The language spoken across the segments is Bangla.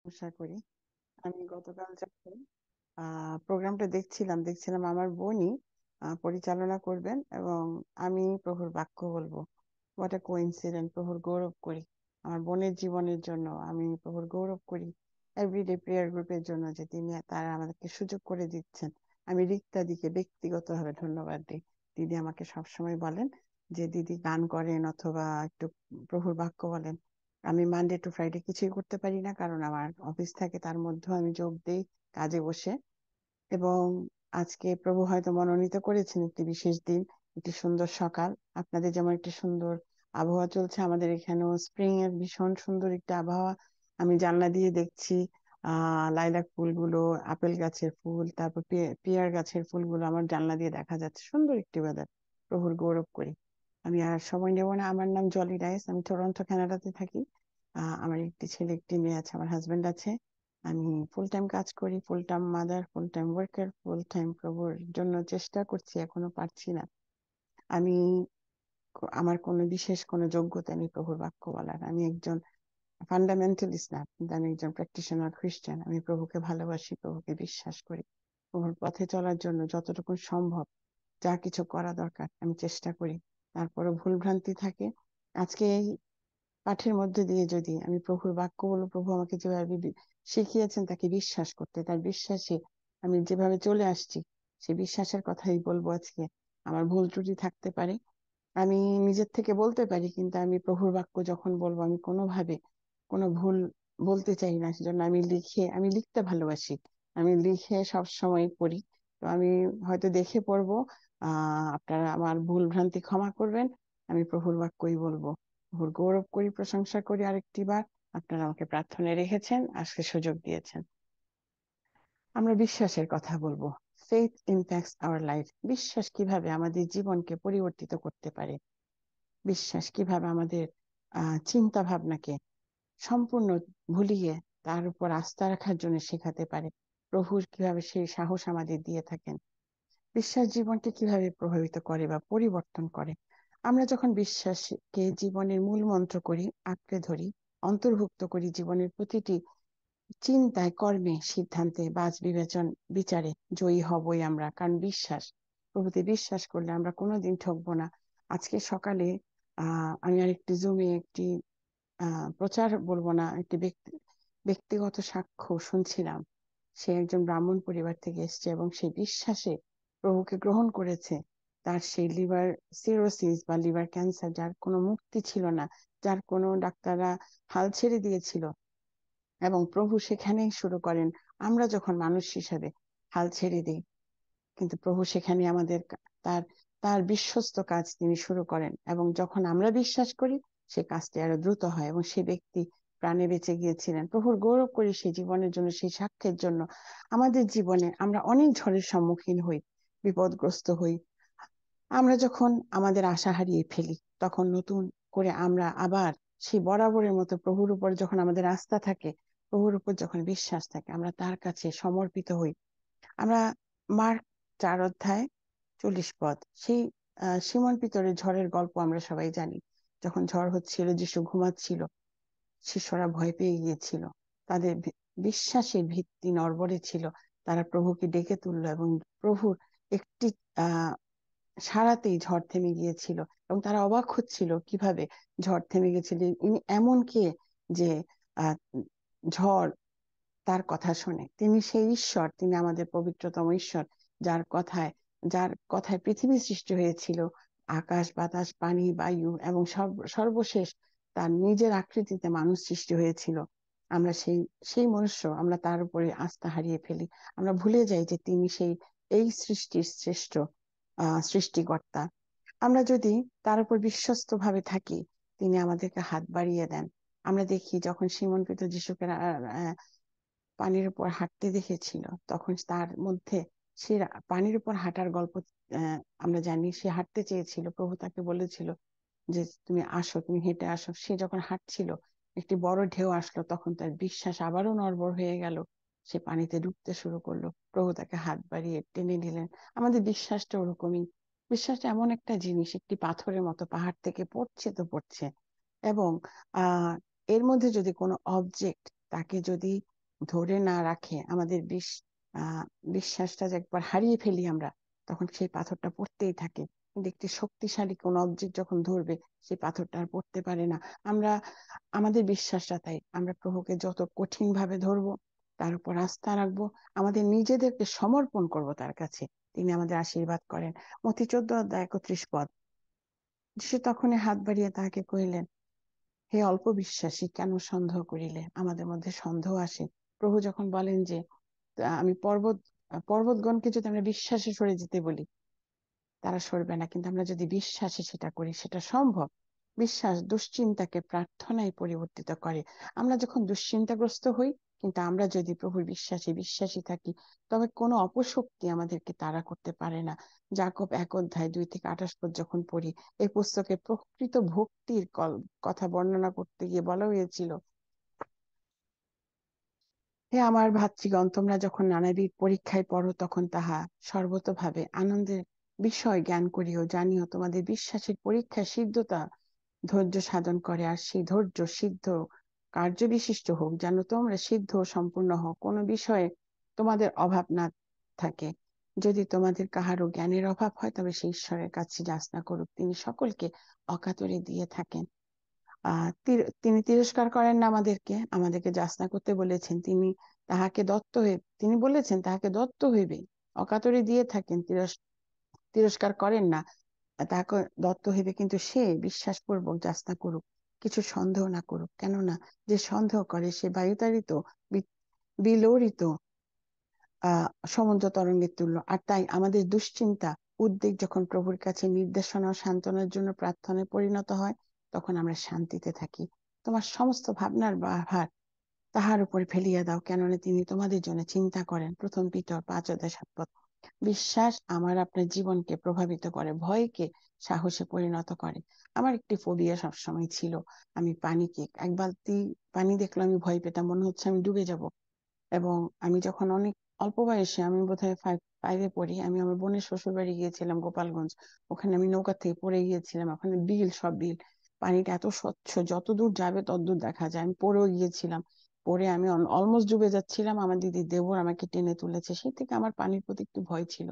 আশা করি। আমি গতকাল যখন প্রোগ্রামটা দেখছিলাম আমার বোনই পরিচালনা করবেন এবং আমি প্রভুর বাক্য বলবো। What a coincident! প্রভুর গৌরব করি আমার বোনের জীবনের জন্য। আমি প্রভুর গৌরব করি এভরিডে প্রেয়ার গ্রুপের জন্য, যে তারা আমাদেরকে সুযোগ করে দিচ্ছেন। আমি রিক্তা দিকে ব্যক্তিগতভাবে ধন্যবাদ দিই। দিদি আমাকে সবসময় বলেন যে দিদি গান করেন অথবা একটু প্রভুর বাক্য বলেন। আমি মানডে টু ফ্রাইডে কিছুই করতে পারি না, কারণ আমার অফিস থাকে, তার মধ্যেও আমি যোগ দিই কাজে বসে। এবং আজকে প্রভু হয়তো মনোনীত করেছেন একটি বিশেষ দিন, একটি সুন্দর সকাল। আপনাদের যেমন একটি সুন্দর আবহাওয়া চলছে, আমাদের এখানেও স্প্রিং এর ভীষণ সুন্দর একটা আবহাওয়া। আমি জানলা দিয়ে দেখছি লাইলাক ফুলগুলো, আপেল গাছের ফুল, তারপর পেয়ার গাছের ফুলগুলো আমার জানলা দিয়ে দেখা যাচ্ছে। সুন্দর একটি ওয়েদার। প্রভুর গৌরব করি। আমি আর সময় নেব না। আমার নাম জলি রাইস, আমি টরন্টো কানাডাতে থাকি। আমার একটি ছেলে একটি মেয়ে আছে, আমার হাজবেন্ড আছে। আমি ফুল টাইম কাজ করি, full time mother, full time worker, full time প্রভুর জন্য চেষ্টা করছি, এখনো পারছি না। আমি আমার কোনো বিশেষ কোনো যোগ্যতা নেই প্রভুর বাক্য বলার। আমি একজন ফান্ডামেন্টালিস্ট না, কিন্তু আমি একজন প্র্যাকটিশনার খ্রিস্টান। আমি প্রভুকে ভালোবাসি, প্রভুকে বিশ্বাস করি। প্রভুর পথে চলার জন্য যতটুকু সম্ভব যা কিছু করা দরকার আমি চেষ্টা করি। তারপরে ভুল ভ্রান্তি থাকে। আজকে এই পাঠের মধ্যে দিয়ে যদি আমি প্রভুর বাক্য বলবো, প্রভু আমাকে যেভাবে শিখিয়েছেন তাকে বিশ্বাস করতে, তার বিশ্বাসে আমি যেভাবে চলে আসছি সেই বিশ্বাসের কথাই বলবো আজকে। আমার ভুল ত্রুটি থাকতে পারে, আমি নিজের থেকে বলতে পারি, কিন্তু আমি প্রভুর বাক্য যখন বলবো আমি কোনোভাবে কোনো ভুল বলতে চাই না। সেজন্য আমি লিখতে ভালোবাসি। আমি লিখে সব সময় পড়ি। তো আমি হয়তো দেখে পড়বো। আপনারা আমার ভুল ভ্রান্তি ক্ষমা করবেন। আমি প্রভুর বাক্যই বলবো। প্রভুর গৌরব করি, প্রশংসা করি আরেকটি বার। আপনারা আমাকে প্রার্থনায় রেখেছেন, আজকে সুযোগ দিয়েছেন। আমরা বিশ্বাসের কথা বলবো। Faith impacts our life. বিশ্বাস কিভাবে আমাদের জীবনকে পরিবর্তিত করতে পারে। বিশ্বাস কিভাবে আমাদের চিন্তা ভাবনাকে সম্পূর্ণ ভুলিয়ে তার উপর আস্থা রাখার জন্য শেখাতে পারে। প্রভুর কিভাবে সেই সাহস আমাদের দিয়ে থাকেন। বিশ্বাস জীবনকে কিভাবে প্রভাবিত করে বা পরিবর্তন করে। আমরা যখন বিশ্বাসকে জীবনের মূল মন্ত্র করি, আঁকড়ে ধরি, অন্তর্ভুক্ত করি জীবনের প্রতিটি চিন্তায়, কর্মে, সিদ্ধান্তে, বাছ বিবেচন, বিচারে জয়ী হবই আমরা। কারণ প্রভুতে বিশ্বাস করলে আমরা কোনোদিন ঠকবো না। আজকে সকালে আমি আরেকটি জুমে একটি প্রচার বলবো না, একটি ব্যক্তিগত সাক্ষ্য শুনছিলাম। সে একজন ব্রাহ্মণ পরিবার থেকে এসেছে এবং সে বিশ্বাসে প্রভুকে গ্রহণ করেছে। তার সেই লিভার সিরোসিস বা লিভার ক্যান্সার, যার কোনো মুক্তি ছিল না, যার কোনো ডাক্তাররা হাল ছেড়ে দিয়েছিল, এবং প্রভু সেখানেই শুরু করেন। আমরা যখন মানুষ হিসাবে হাল ছেড়ে দিই, কিন্তু প্রভু সেখানে তার তার বিশ্বস্ত কাজ তিনি শুরু করেন, এবং যখন আমরা বিশ্বাস করি সে কাজটি আরো দ্রুত হয় এবং সে ব্যক্তি প্রাণে বেঁচে গিয়েছিলেন। প্রভুর গৌরব করি সেই জীবনের জন্য, সেই সাক্ষ্যের জন্য। আমাদের জীবনে আমরা অনেক ঝড়ের সম্মুখীন হই, বিপদগ্রস্ত হই। আমরা যখন আমাদের আশা হারিয়ে ফেলি, তখন নতুন করে আমরা আবার সেই বরাবরের মতো প্রভুর উপর যখন আমাদের আস্থা থাকে, প্রভুর উপর যখন বিশ্বাস থাকে, আমরা তার কাছে সমর্পিত হই। আমরা মার্ক 4 অধ্যায় 40 পদ, সেই সিমন পিতরের ঝড়ের গল্প আমরা সবাই জানি। যখন ঝড় হচ্ছিল, যিশু ঘুমাচ্ছিল, শিষ্যরা ভয় পেয়ে গিয়েছিল। তাদের বিশ্বাসের ভিত্তি নড়বড়ে ছিল। তারা প্রভুকে ডেকে তুললো এবং প্রভুর একটি আহ সারাতেই ঝড় থেমে গিয়েছিল। এবং তারা অবাক হচ্ছিল কিভাবে ঝড় থেমে গেছিল। ইনি এমন কে যে আহ ঝড় তার কথা শোনে। তিনি সেই ঈশ্বর, তিনি আমাদের পবিত্রতম ঈশ্বর, যার কথায় যার কথায় পৃথিবী সৃষ্টি হয়েছিল। আকাশ, বাতাস, পানি, বায়ু এবং সর্বশেষ তার নিজের আকৃতিতে মানুষ সৃষ্টি হয়েছিল। আমরা সেই সেই মনুষ্য, আমরা তার উপরে আস্থা হারিয়ে ফেলি। আমরা ভুলে যাই যে তিনি এই সৃষ্টির শ্রেষ্ঠ সৃষ্টিকর্তা। আমরা যদি তার উপর বিশ্বস্ত ভাবে থাকি, তিনি আমাদেরকে হাত বাড়িয়ে দেন। আমরা দেখি যখন সিমন পিতর যিশুকে পানির উপর হাঁটতে দেখেছিল, তখন তার মধ্যে সে পানির উপর হাঁটার গল্প আমরা জানি। সে হাঁটতে চেয়েছিল, প্রভু তাকে বলেছিল যে তুমি আসো, তুমি হেঁটে আসো। সে যখন হাঁটছিল, একটি বড় ঢেউ আসলো, তখন তার বিশ্বাস আবারও নড়বড় হয়ে গেল। সে পানিতে ডুবতে শুরু করলো। প্রভু তাকে হাত বাড়িয়ে টেনে নিলেন। আমাদের বিশ্বাসটা ওরকমই। বিশ্বাসটা এমন একটা জিনিস, একটি পাথরের মতো, পাহাড় থেকে পড়ছে তো পড়ছে। এবং আহ এর মধ্যে যদি কোনো অবজেক্ট তাকে যদি ধরে না রাখে, আমাদের বিশ্বাসটা যে একবার হারিয়ে ফেলি আমরা, তখন সেই পাথরটা পড়তেই থাকে। কিন্তু একটি শক্তিশালী কোন অবজেক্ট যখন ধরবে, সেই পাথরটা আর পড়তে পারে না। আমরা আমাদের বিশ্বাসটা তাই, আমরা প্রভুকে যত কঠিন ভাবে ধরবো, তার উপর আস্থা রাখবো, আমাদের নিজেদেরকে সমর্পণ করব তার কাছে, তিনি আমাদের আশীর্বাদ করেন। মথি 14:31 যিশু তখনই হাত বাড়িয়ে তাহাকে কহিলেন, হে অল্প বিশ্বাসী, কেন সন্দেহ করিলে? আমাদের মধ্যে সন্দেহ আসে। প্রভু যখন বলেন যে আমি পর্বতগণকে যদি আমরা বিশ্বাসে সরে যেতে বলি, তারা সরবে না, কিন্তু আমরা যদি বিশ্বাসে সেটা করি, সেটা সম্ভব। বিশ্বাস দুশ্চিন্তাকে প্রার্থনায় পরিবর্তিত করে। আমরা যখন দুশ্চিন্তাগ্রস্ত হই, কিন্তু আমরা যদি প্রভুর বিশ্বাসী থাকি, তবে কোনো অপশক্তি আমাদেরকে তাড়া করতে পারে না। যাকব 1:2-28 যখন পড়ি, এই পুস্তকে প্রকৃত ভক্তির কথা বর্ণনা করতে গিয়ে বলা হয়েছিল, হে আমার ভাতৃগণ, তোমরা যখন নানাবিধ পরীক্ষায় পড়ো, তখন তাহা সর্বতোভাবে আনন্দের বিষয় জ্ঞান করিও, জানিও তোমাদের বিশ্বাসের পরীক্ষা সিদ্ধতা ধৈর্য সাধন করে, আর সেই ধৈর্য সিদ্ধ কার্য বিশিষ্ট হোক, যেন তোমরা সিদ্ধ ও সম্পূর্ণ হও, কোনো বিষয়ে তোমাদের অভাব না থাকে। যদি তোমাদের কাহারও জ্ঞানের অভাব হয়, তবে সে ঈশ্বরের কাছে যাচনা করুক, তিনি সকলকে অকাতরে দিয়ে থাকেন। তিনি তিরস্কার করেন না আমাদেরকে, আমাদেরকে যাচনা করতে বলেছেন। তিনি বলেছেন তাহাকে দত্ত হইবে, অকাতরে দিয়ে থাকেন, তিরস্কার করেন না, তাকে দত্ত হইবে। কিন্তু সে বিশ্বাসপূর্বক যাচনা করুক, কিছু সন্দেহ না করুক। কেননা যে সন্দেহ করে, সে বায়ুতাড়িত বিলোড়িত সমুদ্র তরঙ্গের তুল্য। আর তাই আমাদের দুশ্চিন্তা উদ্বেগ যখন প্রভুর কাছে নির্দেশনা ও সান্ত্বনার জন্য প্রার্থনায় পরিণত হয়, তখন আমরা শান্তিতে থাকি। তোমার সমস্ত ভাবনার ভার তাহার উপর ফেলিয়া দাও, কেননা তিনি তোমাদের জন্য চিন্তা করেন। 1 পিতর 5:7। বিশ্বাস আপনার জীবনকে প্রভাবিত করে, ভয়কে সাহসে পরিণত করে। আমার একটি ফোবিয়া সবসময় ছিল, আমি পানিকে, এক বালতি পানি দেখলে আমি ভয় পেতাম, মনে হচ্ছে আমি ডুবে যাব। এবং আমি যখন অনেক অল্প বয়সে, আমি বোধহয় ফাইভে পড়ি, আমি আমার বোনের শ্বশুর বাড়ি গিয়েছিলাম গোপালগঞ্জ। ওখানে আমি নৌকা থেকে পড়ে গিয়েছিলাম, ওখানে সব বিল, পানিটা এত স্বচ্ছ, যত দূর যাবে ততদূর দেখা যায়। আমি পড়েও গিয়েছিলাম, পরে আমি অলমোস্ট ডুবে যাচ্ছিলাম, আমার দিদি দেবর আমাকে টেনে তুলেছে। সেই থেকে আমার পানির প্রতি একটু ভয় ছিল।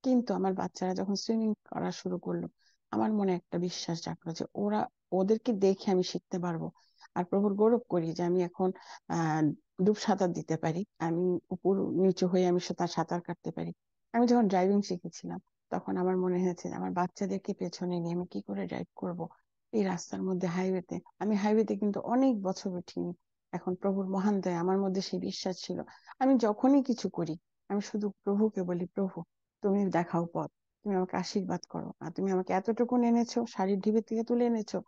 কিন্তু আমার বাচ্চারা যখন সুইমিং করা শুরু করলো, আমার মনে একটা বিশ্বাস জাগলো যে ওদেরকে দেখে আমি শিখতে পারবো। আর প্রভুর গৌরব করি যে আমি এখন আহ ডুব সাঁতার দিতে পারি, আমি উপর নিচু হয়ে আমি সাঁতার কাটতে পারি। আমি যখন ড্রাইভিং শিখেছিলাম, তখন আমার মনে হয়েছে আমার বাচ্চাদেরকে পেছনে নিয়ে আমি কি করে ড্রাইভ করব এই রাস্তার মধ্যে, হাইওয়েতে। আমি হাইওয়েতে কিন্তু অনেক বছর উঠিনি। এখন প্রভুর মহান দয়া, আমার মধ্যে সেই বিশ্বাস ছিল। আমি যখনই কিছু করি, আমি শুধু প্রভুকে বলি, প্রভু তুমি দেখাও পথ, তুমি আমাকে আশীর্বাদ করো। আর তুমি আমাকে এতটুকু এনেছো, শাড়ির ঢিবি থেকে তুলে এনেছো,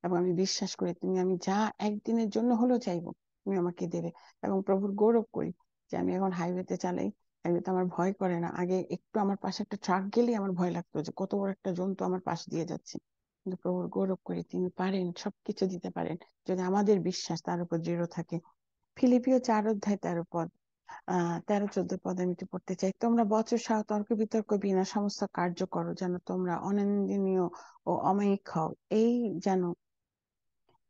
এবং আমি বিশ্বাস করি তুমি, আমি যা একদিনের জন্য হলো চাইবো, তুমি আমাকে দেবে। এবং প্রভুর গৌরব করি যে আমি এখন হাইওয়েতে চালাই, হাইওয়েতে আমার ভয় করে না। আগে একটু আমার পাশে একটা ট্রাক গেলেই আমার ভয় লাগতো যে কত বড় একটা জন্তু আমার পাশ দিয়ে যাচ্ছে। কিন্তু প্রভুর গৌরব করি, তিনি পারেন, সবকিছু দিতে পারেন, যদি আমাদের বিশ্বাস তার উপর দৃঢ় থাকে। ফিলিপিও 4:13 13-14 আমি একটু পড়তে চাই। তোমরা বচসা তর্ক বিতর্ক বিনা সমস্ত কার্য করো, যেন তোমরা অনন্দনীয় ও অমায়িক হও, এই যেন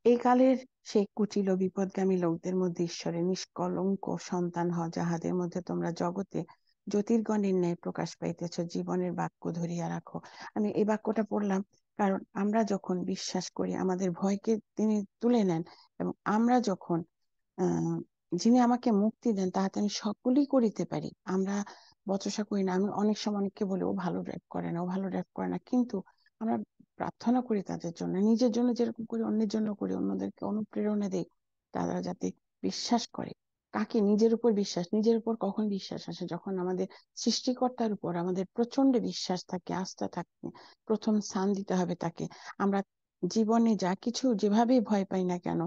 এই কালের সেই কুটিল ও বিপদগামী লোকদের মধ্যে ঈশ্বরের নিষ্কলঙ্ক সন্তান হও, যাহাদের মধ্যে তোমরা জগতে জ্যোতির্গণের ন্যায় প্রকাশ পাইতেছ। জীবনের বাক্য ধরিয়া রাখো। আমি এই বাক্যটা পড়লাম কারণ আমরা যখন বিশ্বাস করি, আমাদের ভয়কে তিনি তুলে নেন, এবং আমরা যখন আহ যিনি আমাকে মুক্তি দেন, তাহাতে আমি সকলই করিতে পারি। আমরা বচসা করি না। আমি অনেক সময় অনেককে বলি, ও ভালো ড্রাইভ করে না, ও ভালো ড্রাইভ করে না, কিন্তু আমরা প্রার্থনা করি তাদের জন্য, নিজের জন্য যেরকম করি অন্যের জন্য করি, অন্যদেরকে অনুপ্রেরণা দেই, তারা যাতে বিশ্বাস করে। কাকে? নিজের উপর বিশ্বাস। নিজের উপর কখন বিশ্বাস আসে? যখন আমাদের সৃষ্টিকর্তার উপর আমাদের প্রচন্ড বিশ্বাস থাকে, আস্থা থাকে। প্রথম স্থান দিতে হবে তাকে। আমরা জীবনে যা কিছু যেভাবেই ভয় পাই না কেন,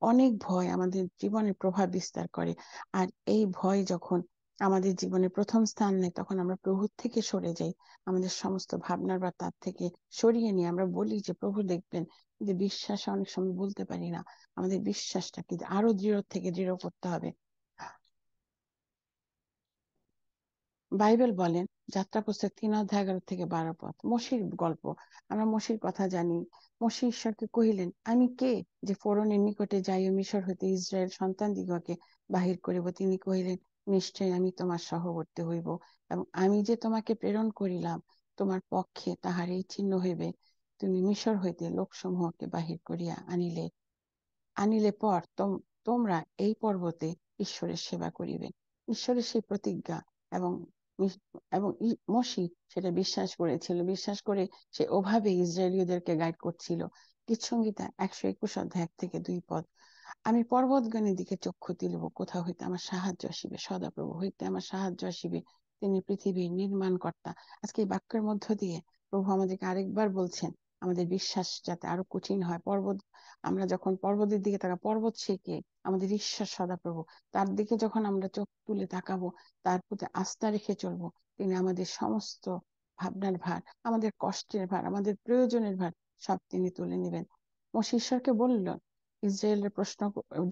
অনেক ভয় আমাদের জীবনে প্রভাব বিস্তার করে। আর এই ভয় যখন আমাদের জীবনে প্রথম স্থান নেয়, তখন আমরা প্রভুর থেকে সরে যাই, আমাদের সমস্ত ভাবনার বা তার থেকে সরিয়ে নিয়ে আমরা বলি যে প্রভু দেখবেন। যে বিশ্বাস অনেক সময় বলতে পারি না, আমাদের বিশ্বাসটাকে আরো দৃঢ় থেকে দৃঢ় করতে হবে। বাইবেল বলেন যাত্রা পুস্তক 3 অধ্যায় 11 থেকে 12 পদ, মসির গল্প। আমরা মসির কথা জানি। মসি ঈশ্বরকে কহিলেন, আমি কে যে ফোরনের নিকটে যাইও মিশর হইতে ইসরায়েল সন্তানদিগকে বাহির করিব? তিনি কহিলেন, নিশ্চয়ই আমি তোমার সহবর্তী হইব, এবং আমি যে তোমাকে প্রেরণ করিলাম তোমার পক্ষে তাহার এই চিহ্ন হইবে, তুমি মিশর হইতে লোকসমূহকে বাহির করিয়া আনিলে পর তোমরা এই পর্বতে ঈশ্বরের সেবা করিবে। ঈশ্বরের সেই প্রতিজ্ঞা, এবং এবং মসি সেটা বিশ্বাস করেছিল। বিশ্বাস করে সে ওভাবে ইসরায়েলীয়দেরকে গাইড করছিল। গীতসংহিতা 121 অধ্যায় 1 থেকে 2 পদ। আমি পর্বতগণের দিকে চক্ষু তুলিব, কোথাও হইতে আমার সাহায্য আসিবে? সদাপ্রভু হইতে আমার সাহায্য আসিবে, তিনি পৃথিবীর নির্মাণকর্তা। আজকে এই বাক্যের মধ্য দিয়ে প্রভু আমাদেরকে আরেকবার বলছেন আমাদের বিশ্বাস যাতে আরো কঠিন হয়। আমরা যখন পর্বতের দিকে তাকাবো, পর্বত সে কে? আমাদের ঈশ্বর সদাপ্রভু। তার দিকে যখন আমরা চোখ তুলে তাকাবো, তার প্রতি আস্থা রেখে চলবো, তিনি আমাদের সমস্ত ভাবনার ভার, আমাদের কষ্টের ভার, আমাদের প্রয়োজনের ভার সব তিনি তুলে নেবেন। মোশে ঈশ্বরকে বলল, ইসরায়েলের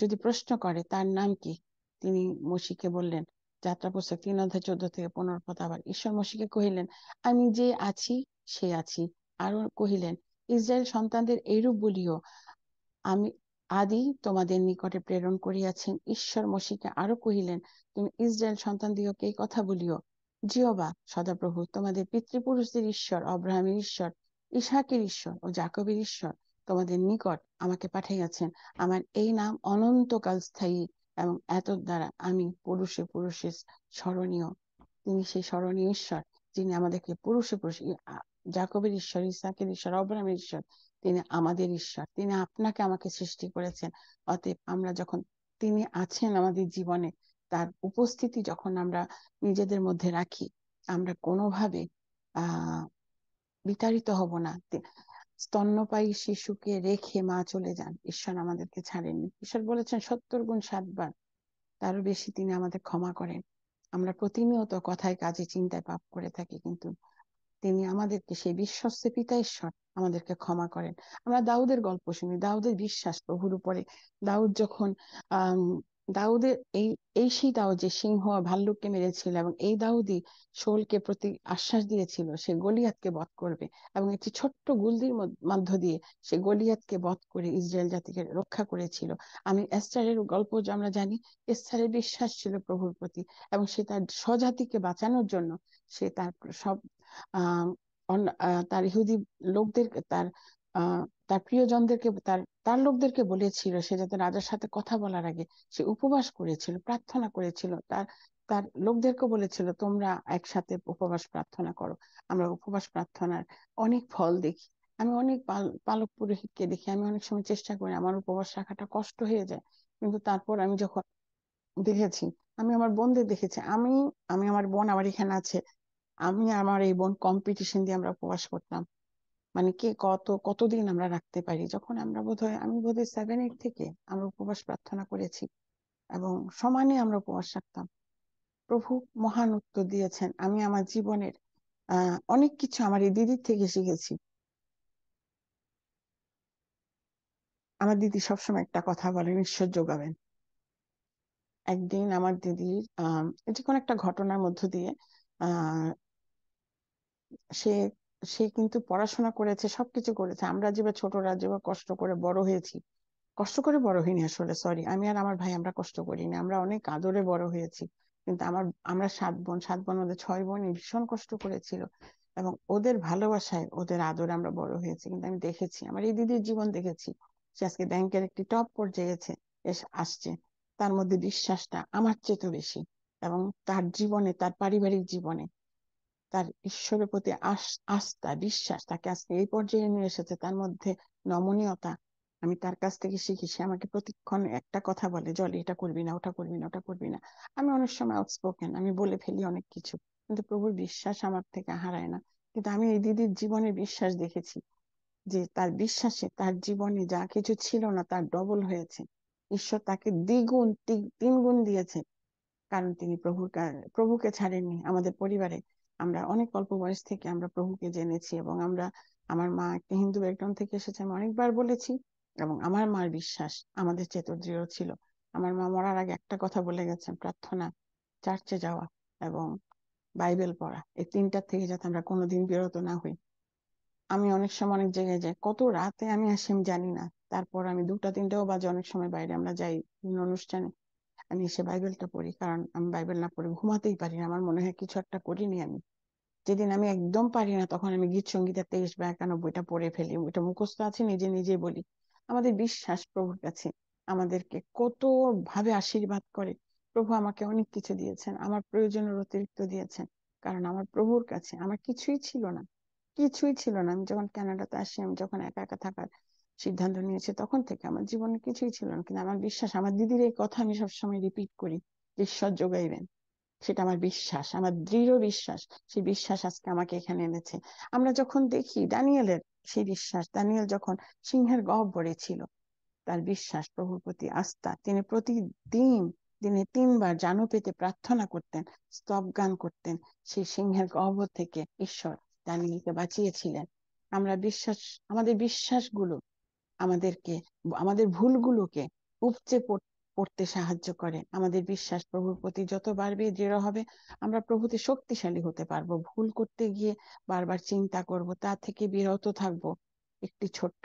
যদি প্রশ্ন করে তার নাম কি, তিনি মসিকে বললেন, যাত্রা পুস্তক 3 অধ্যায় 14 থেকে 15 পদ। আবার ঈশ্বর মসিকে কহিলেন, আমি যে আছি সে আছি। আরো কহিলেন, ইসরায়েল সন্তানদের এইরূপ বলিও, আমি আদি তোমাদের নিকটে প্রেরণ করিয়াছেন। ঈশ্বর মসিকে আরো কহিলেন, তুমি ইসরায়েল সন্তানদিগকে এই কথা বলিও, জিহোবা সদাপ্রভু তোমাদের পিতৃপুরুষদের ঈশ্বর, অব্রাহামের ঈশ্বর, ইসহাকের ঈশ্বর ও যাকবের ঈশ্বর তোমাদের নিকট আমাকে পাঠাইয়াছেন। আমার এই নাম অনন্তকাল স্থায়ী, এবং এত দ্বারা আমি পুরুষে পুরুষে স্মরণীয়। তিনি সেই স্মরণীয় ঈশ্বর, যিনি আমাদেরকে পুরুষে পুরুষে, যাকবের ঈশ্বর, ইসহাকের ঈশ্বর, অব্রাহামের ঈশ্বর, তিনি আমাদের ঈশ্বর। তিনি আপনাকে আমাকে সৃষ্টি করেছেন। অতএব আমরা যখন তিনি আছেন আমাদের জীবনে, তার উপস্থিতি যখন আমরা নিজেদের মধ্যে রাখি, আমরা কোনোভাবে আহ বিতাড়িত হব না। স্তন্যপায়ী শিশুকে রেখে মা চলে যান, ঈশ্বর আমাদেরকে ছাড়েননি। ঈশ্বর বলেছেন 70 গুণ 7 বার, তারও বেশি তিনি আমাদের ক্ষমা করেন। আমরা প্রতিনিয়ত কথায় কাজে চিন্তায় পাপ করে থাকি, কিন্তু তিনি আমাদেরকে, সেই বিশ্বস্ত পিতা ঈশ্বর আমাদেরকে ক্ষমা করেন। আমরা দাউদের গল্প শুনি, দাউদের বিশ্বাস প্রভুর উপরে। দাউদ যখন আহ দাউদের এই এই সেই দাউদ যে সিংহ ভাল্লুককে মেরেছিল, এবং এই দাউদই শোলকে প্রতি আশ্বাস দিয়েছিল সে গলিয়াতকে বধ করবে, এবং একটি ছোট্ট গুলদির মধ্য দিয়ে সে গলিয়াতকে বধ করে ইসরায়েল জাতিকে রক্ষা করেছিল। আমি এস্থারের গল্প যে আমরা জানি, এস্থারের বিশ্বাস ছিল প্রভুর প্রতি, এবং সে তার স্বজাতিকে বাঁচানোর জন্য সে তার সব আহ তার ইহুদি লোকদেরকে, আহ তার প্রিয়জনদেরকে, তার তার লোকদেরকে বলেছিল সে যাতে রাজার সাথে কথা বলার আগে সে উপবাস করেছিল, প্রার্থনা করেছিল। তার তার লোকদেরকে বলেছিল, তোমরা একসাথে উপবাস প্রার্থনা করো। আমরা উপবাস প্রার্থনার অনেক ফল দেখি। আমি অনেক পালক পুরোহিতকে দেখি, আমি অনেক সময় চেষ্টা করি, আমার উপবাস রাখাটা কষ্ট হয়ে যায়, কিন্তু তারপর আমি যখন দেখেছি, আমি আমার বোনদের দেখেছি, আমি আমি আমার বোন আমার এখানে আছে, আমি আমার এই বোন কম্পিটিশন দিয়ে আমরা উপবাস করতাম। মানে কে কতদিন আমরা রাখতে পারি। যখন আমি বোধহয় 7-8 থেকে আমরা উপবাস প্রার্থনা করেছি, এবং সমানে আমরা উপবাস রাখতাম। প্রভু মহান উত্তর দিয়েছেন। আমি আমার জীবনের অনেক কিছু আমার এই দিদির থেকে শিখেছি। আমার দিদি সবসময় একটা কথা বলেন, ঈশ্বর যোগাবেন। একদিন আমার দিদির যে কোনো একটা ঘটনার মধ্য দিয়ে আহ সে সে কিন্তু পড়াশোনা করেছে, সবকিছু করেছে। আমরা যেভাবে ছোটরা যেভাবে কষ্ট করে বড় হয়েছি, কষ্ট করে বড় হইনি আসলে, সরি, আমি আর আমার ভাই আমরা কষ্ট করিনি, আমরা অনেক আদরে বড় হয়েছি। কিন্তু আমরা 7 বোন, 7 বোন ওদের 6 বোনই ভীষণ কষ্ট করেছিল, এবং ওদের ভালোবাসায় ওদের আদরে আমরা বড় হয়েছি। কিন্তু আমি দেখেছি, আমার এই দিদির জীবন দেখেছি, সে আজকে ব্যাংকের একটি টপ পর্যায়ে আসছে। তার মধ্যে বিশ্বাসটা আমার চেয়ে বেশি, এবং তার জীবনে, তার পারিবারিক জীবনে তার ঈশ্বরের প্রতি আস্থা, বিশ্বাস তাকে আজকে এই পর্যায়ে নিয়ে এসেছে। তার মধ্যে নমনীয়তা আমি তার কাছ থেকে শিখি। সে আমাকে প্রতিক্ষণ একটা কথা বলে, জলি এটা করবি না, ওটা করবি না, ওটা করবি না। আমি অনেক সময় আউটস্পোকেন, আমি বলে ফেলি অনেক কিছু, কিন্তু প্রভুর বিশ্বাস আমার থেকে হারায় না। কিন্তু আমি এই দিদির জীবনে বিশ্বাস দেখেছি যে তার বিশ্বাসে তার জীবনে যা কিছু ছিল না তার ডবল হয়েছে। ঈশ্বর তাকে দ্বিগুণ 3 গুণ দিয়েছে, কারণ তিনি প্রভুকে ছাড়েননি। আমাদের পরিবারে আমরা অনেক অল্প বয়স থেকে আমরা প্রভুকে জেনেছি, এবং আমার মা একটা হিন্দু ব্যাকগ্রাউন্ড থেকে এসেছে, আমি অনেকবার বলেছি, এবং আমার মার বিশ্বাস আমাদের চেয়ে দৃঢ় ছিল। আমার মা মরার আগে একটা কথা বলে গেছেন, প্রার্থনা, চার্চে যাওয়া, এবং বাইবেল পড়া, এই তিনটার থেকে যাতে আমরা কোনোদিন বিরত না হই। আমি অনেক সময় অনেক জায়গায় যাই, কত রাতে আমি আসি আমি জানি না, তারপর আমি 2টা 3টাও বাজে অনেক সময় বাইরে আমরা যাই বিভিন্ন অনুষ্ঠানে, আমি এসে বাইবেলটা পড়ি, কারণ আমি বাইবেল না পড়ে ঘুমাতেই পারি না, আমার মনে হয় কিছু একটা করিনি আমি। যেদিন আমি একদম পারি না তখন আমি গীত সঙ্গীতের 23 বা 91টা পড়ে ফেলি, ওইটা মুখস্থ আছে, নিজে নিজে বলি। আমাদের বিশ্বাস প্রভুর কাছে আমাদেরকে কত ভাবে আশীর্বাদ করে। প্রভু আমাকে অনেক কিছু দিয়েছেন, আমার প্রয়োজনের অতিরিক্ত দিয়েছেন, কারণ আমার প্রভুর কাছে আমার কিছুই ছিল না, কিছুই ছিল না। আমি যখন কানাডাতে আসি, আমি যখন একা একা থাকার সিদ্ধান্ত নিয়েছি, তখন থেকে আমার জীবনে কিছুই ছিল না, কিন্তু আমার বিশ্বাস, আমার দিদির এই কথা আমি সবসময় রিপিট করি, যে ঈশ্বর যোগাইবেন, সেটা আমার বিশ্বাস, আমার দৃঢ় বিশ্বাস। সেই বিশ্বাস আজকে আমাকে এখানে এনেছে। আমরা যখন দেখি দানিয়েলের সেই বিশ্বাস, দানিয়েল যখন সিংহের গহ্বরে ছিল, তার বিশ্বাস, প্রভুর প্রতি আস্থা, তিনি প্রতিদিন দিনে 3বার জানু পেতে প্রার্থনা করতেন, স্তব গান করতেন, সেই সিংহের গহ্বর থেকে ঈশ্বর দানিয়েলকে বাঁচিয়েছিলেন। আমরা বিশ্বাস, আমাদের বিশ্বাসগুলো আমাদেরকে, আমাদের ভুলগুলোকে উপচে পড়তে সাহায্য করে। আমাদের বিশ্বাস প্রভুর প্রতি যত বাড়বে, দৃঢ় হবে, আমরা প্রভুতে শক্তিশালী হতে পারবো। ভুল করতে গিয়ে বারবার চিন্তা করব, তা থেকে বিরত থাকবো। একটি ছোট্ট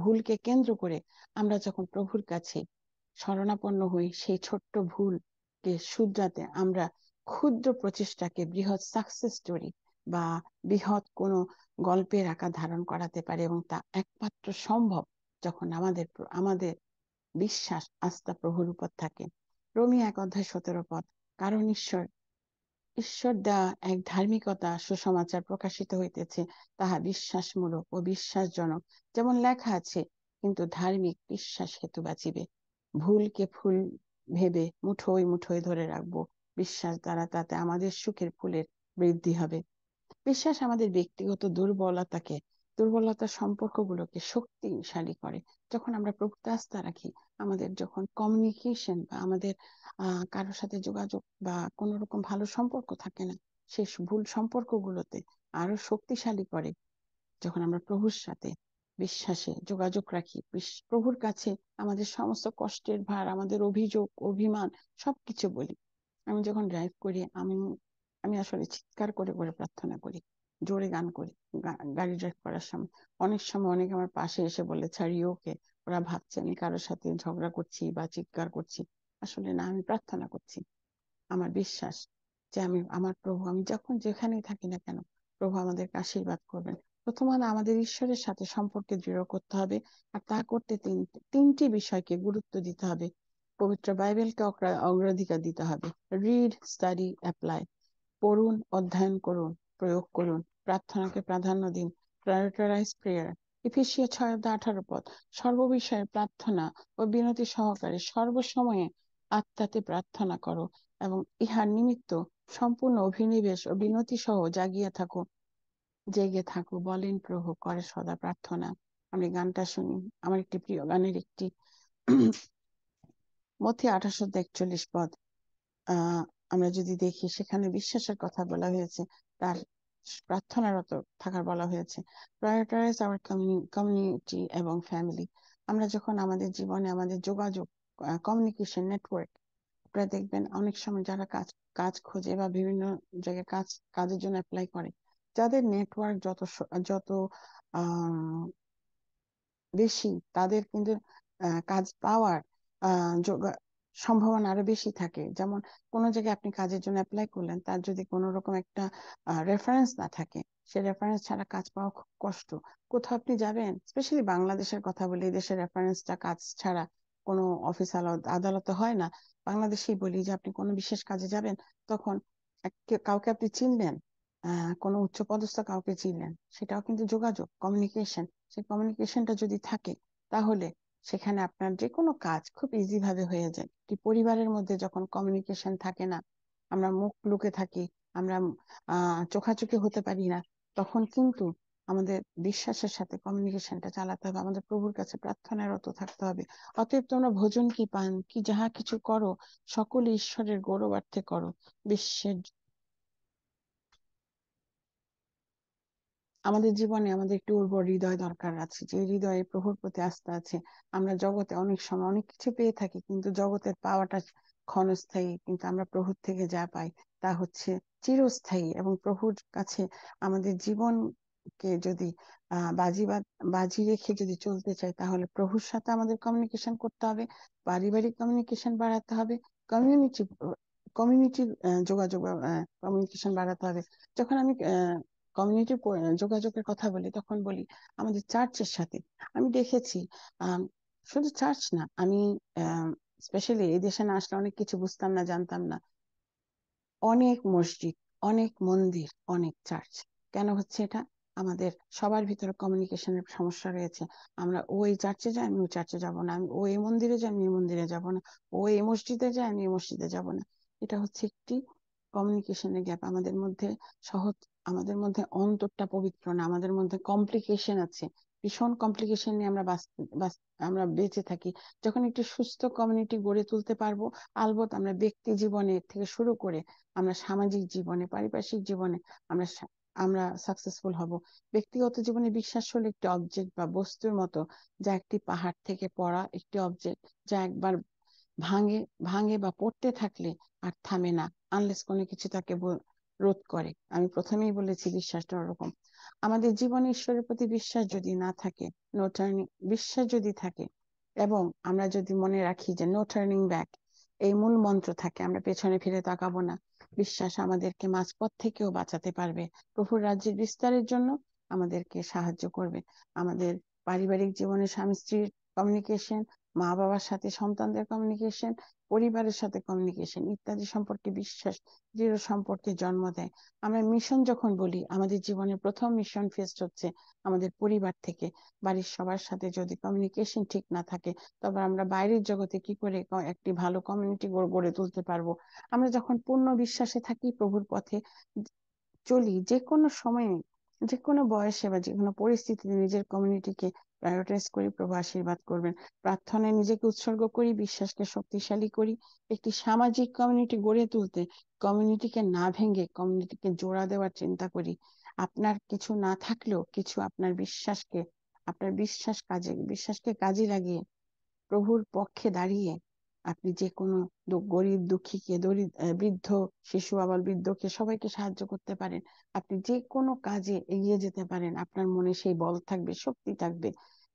ভুলকে কেন্দ্র করে আমরা যখন প্রভুর কাছে শরণাপন্ন হই, সেই ছোট্ট ভুলকে শুধরাতে আমরা ক্ষুদ্র প্রচেষ্টাকে বৃহৎ সাকসেস স্টোরি বা বৃহৎ কোনো গল্পের আকার ধারণ করাতে পারে, এবং তা একমাত্র সম্ভব যখন আমাদের আমাদের বিশ্বাস আস্থা প্রভুর উপর থাকে। রোমি 1 অধ্যায় 17 পদ, কারণ ঈশ্বর ঈশ্বর দেওয়া এক ধার্মিকতা সুসমাচার প্রকাশিত হইতেছে, তাহা বিশ্বাসমূলক ও বিশ্বাসজনক, যেমন লেখা আছে, কিন্তু ধার্মিক বিশ্বাস হেতু বাঁচিবে। ভুলকে ফুল ভেবে মুঠোয় মুঠোয় ধরে রাখবো, বিশ্বাস দ্বারা তাতে আমাদের সুখের ফুলের বৃদ্ধি হবে। বিশ্বাস আমাদের ব্যক্তিগত দুর্বলতার সম্পর্কগুলোকে শক্তিশালী করে। যখন আমরা প্রভুতে আস্থা রাখি, আমাদের যখন কমিউনিকেশন বা আমাদের কারোর সাথে যোগাযোগ বা কোনো রকম ভালো সম্পর্ক থাকে না, সেই ভুল সম্পর্কগুলোতে আরো শক্তিশালী করে। যখন আমরা প্রভুর সাথে বিশ্বাসে যোগাযোগ রাখি, প্রভুর কাছে আমাদের সমস্ত কষ্টের ভার, আমাদের অভিযোগ অভিমান সবকিছু বলি। আমি যখন ড্রাইভ করি, আমি আমি আসলে চিৎকার করে করে প্রার্থনা করি, জোরে গান করি গাড়ি ড্রাইভ করার সময়। অনেক সময় অনেকে আমার পাশে এসে বলে, ছাড়িয়ে ওকে, ওরা ভাবছে আমি কারোর সাথে ঝগড়া করছি বা চিৎকার করছি। আসলে না, আমি প্রার্থনা করছি। আমার বিশ্বাস যে আমার প্রভু, আমি যখন যেখানেই থাকি না কেন, প্রভু আমাদেরকে আশীর্বাদ করবেন। প্রথমত আমাদের ঈশ্বরের সাথে সম্পর্কে দৃঢ় করতে হবে, আর তা করতে তিনটি বিষয়কে গুরুত্ব দিতে হবে। পবিত্র বাইবেলকে অগ্রাধিকার দিতে হবে। Read, study, apply. পড়ুন, অধ্যয়ন করুন, প্রয়োগ করুন। প্রার্থনাকে প্রাধান্য দিন, প্রায়োরিটাইজ প্রেয়ার। এফেসীয় 6 অধ্যায় 18 পদ, সর্ববিষয়ে প্রার্থনা ও বিনতি সহকারে সর্বসময়ে আত্মাতে প্রার্থনা করো, এবং ইহার নিমিত্ত সম্পূর্ণ অভিনিবেশ ও বিনতি সহ জেগে থাকো, বলেন প্রভু, করে সদা প্রার্থনা। আমি গানটা শুনি, আমার একটি প্রিয় গানের একটি মথি 28 অধ্যায় 41 পদ। আমরা যদি দেখি, সেখানে বিশ্বাসের কথা বলা হয়েছে, তার প্রার্থনারত থাকার বলা হয়েছে। প্রায়োরিটাইজ আওয়ার কমিউনিটি এবং ফ্যামিলি। আমরা যখন আমাদের জীবনে আমাদের যোগাযোগ, কমিউনিকেশন নেটওয়ার্ক, আপনারা দেখবেন অনেক সময় যারা কাজ কাজ খোঁজে বা বিভিন্ন জায়গায় কাজের জন্য অ্যাপ্লাই করে, যাদের নেটওয়ার্ক যত আহ বেশি, তাদের কিন্তু কাজ পাওয়ার সম্ভাবনা আরো বেশি থাকে। যেমন কোনো জায়গায় আপনি কাজের জন্য অ্যাপ্লাই করলেন, তার যদি কোনো রকম একটা রেফারেন্স না থাকে, সে রেফারেন্স ছাড়া কাজ পাওয়া খুব কষ্ট। কোথাও আপনি যাবেন, স্পেশালি বাংলাদেশের কথা বলি, এই দেশের রেফারেন্সটা কাজ ছাড়া কোনো অফিস আদালতে হয় না। বাংলাদেশেই বলি যে আপনি কোনো বিশেষ কাজে যাবেন, তখন কাউকে আপনি চিনলেন, কোনো উচ্চপদস্থ কাউকে চিনলেন, সেটাও কিন্তু যোগাযোগ, কমিউনিকেশন। সেই কমিউনিকেশনটা যদি থাকে, তাহলে সেখানে আপনার যে কোনো কাজ খুব ইজি ভাবে হয়ে যায়। কি পরিবারের মধ্যে যখন কমিউনিকেশন থাকে না, আমরা মুখ লুকে থাকি, আমরা চোখাচোখি হতে পারি না, তখন কিন্তু আমাদের বিশ্বাসের সাথে কমিউনিকেশনটা চালাতে হবে, আমাদের প্রভুর কাছে প্রার্থনারত থাকতে হবে। অতএব তোমরা ভোজন কি পান কি যাহা কিছু করো, সকলে ঈশ্বরের গৌরবার্থে করো। বিশ্বের আমাদের জীবনে আমাদের একটু উর্বর হৃদয় দরকার আছে, যে হৃদয়ে প্রভুর প্রতি আস্থা আছে। আমরা জগতে অনেক সময় অনেক কিছু পেয়ে থাকি, কিন্তু জগতের পাওয়াটা ক্ষণস্থায়ী, কিন্তু আমরা প্রভুর থেকে যা পাই তা হচ্ছে চিরস্থায়ী। এবং প্রভুর কাছে আমাদের জীবনকে যদি বাজি রেখে যদি চলতে চাই, তাহলে প্রভুর সাথে আমাদের কমিউনিকেশন করতে হবে, পারিবারিক কমিউনিকেশন বাড়াতে হবে, কমিউনিটি কমিউনিটির যোগাযোগ কমিউনিকেশন বাড়াতে হবে। যখন আমি কমিউনিটি যোগাযোগের কথা বলি, তখন বলি আমাদের চার্চের সাথে। আমি দেখেছি আহ শুধু চার্চ না, আমি স্পেশালি এই দেশে না আসলে অনেক কিছু বুঝতাম না, জানতাম না। অনেক মসজিদ, অনেক মন্দির, অনেক চার্চ। কেন হচ্ছে এটা? আমাদের সবার ভিতরে কমিউনিকেশনের সমস্যা রয়েছে। আমরা ও এই চার্চে যাই, আমি ওই চার্চে যাব না। আমি ও এই মন্দিরে যাই, আমি এই মন্দিরে যাব না। ও এই মসজিদে যায়, আমি এই মসজিদে যাব না। এটা হচ্ছে একটি কমিউনিকেশনের গ্যাপ আমাদের মধ্যে। সহজ, আমাদের মধ্যে অন্তরটা পবিত্র না, আমাদের মধ্যে কমপ্লিকেশন আছে। ভীষণ কমপ্লিকেশন নিয়ে আমরা বেঁচে থাকি। যখন একটি সুস্থ কমিউনিটি গড়ে তুলতে পারবো, আলবত আমরা ব্যক্তি জীবনে থেকে শুরু করে আমরা সামাজিক জীবনে, পারিপার্শ্বিক জীবনে আমরা আমরা সাকসেসফুল হব। ব্যক্তিগত জীবনে বিশ্বাস হলো একটি অবজেক্ট বা বস্তুর মতো, যা একটি পাহাড় থেকে পড়া একটি অবজেক্ট, যা একবার ভাঙে ভাঙে বা পড়তে থাকলে আর থামে না, আনলেস কোনো কিছু তাকে রোধ করে। আমি প্রথমেই বলেছি বিশ্বাসটা ওরকম। আমাদের জীবনে ঈশ্বরের প্রতি বিশ্বাস যদি না থাকে, নো টার্নিং, বিশ্বাস যদি থাকে এবং আমরা যদি মনে রাখি যে নো টার্নিং ব্যাক, এই মূল মন্ত্র থাকে, আমরা পেছনে ফিরে তাকাবো না, বিশ্বাস আমাদেরকে মাঝপথ থেকেও বাঁচাতে পারবে, প্রভুর রাজ্যের বিস্তারের জন্য আমাদেরকে সাহায্য করবে। আমাদের পারিবারিক জীবনে স্বামী স্ত্রীর কমিউনিকেশন, মা বাবার সাথে সন্তানদের কমিউনিকেশন, পরিবারের সাথে কমিউনিকেশন ইত্যাদি সম্পর্কে বিশ্বাস দৃঢ় সম্পর্কে জন্ম দেয়। আমরা মিশন যখন বলি, আমাদের জীবনের প্রথম মিশন ফেস্ট হচ্ছে আমাদের পরিবার থেকে। বাড়ির সবার সাথে যদি কমিউনিকেশন ঠিক না থাকে, তবে আমরা বাইরের জগতে কি করে একটি ভালো কমিউনিটি গড়ে তুলতে পারবো? আমরা যখন পূর্ণ বিশ্বাসে থাকি, প্রভুর পথে চলি, যে কোনো সময়ে, যে কোনো বয়সে বা যে কোনো পরিস্থিতিতে নিজের কমিউনিটিকে প্রায়োরিটাইজ করি, প্রভু আশীর্বাদ করবেন। প্রার্থনায় নিজেকে উৎসর্গ করি, বিশ্বাসকে শক্তিশালী করি। একটি সামাজিক কমিউনিটি গড়ে তুলতে কমিউনিটিকে না ভেঙে কমিউনিটিকে জোড়া দেওয়ার চিন্তা করি। আপনার কিছু না থাকলেও কিছু আপনার বিশ্বাসকে কাজে লাগিয়ে প্রভুর পক্ষে দাঁড়িয়ে আপনি যে কোনো গরিব দুঃখীকে, বৃদ্ধ, শিশু, আবার বৃদ্ধকে সবাইকে সাহায্য করতে পারেন। আপনি যে কোনো কাজে এগিয়ে যেতে পারেন। আপনার মনে সেই বল থাকবে, শক্তি থাকবে।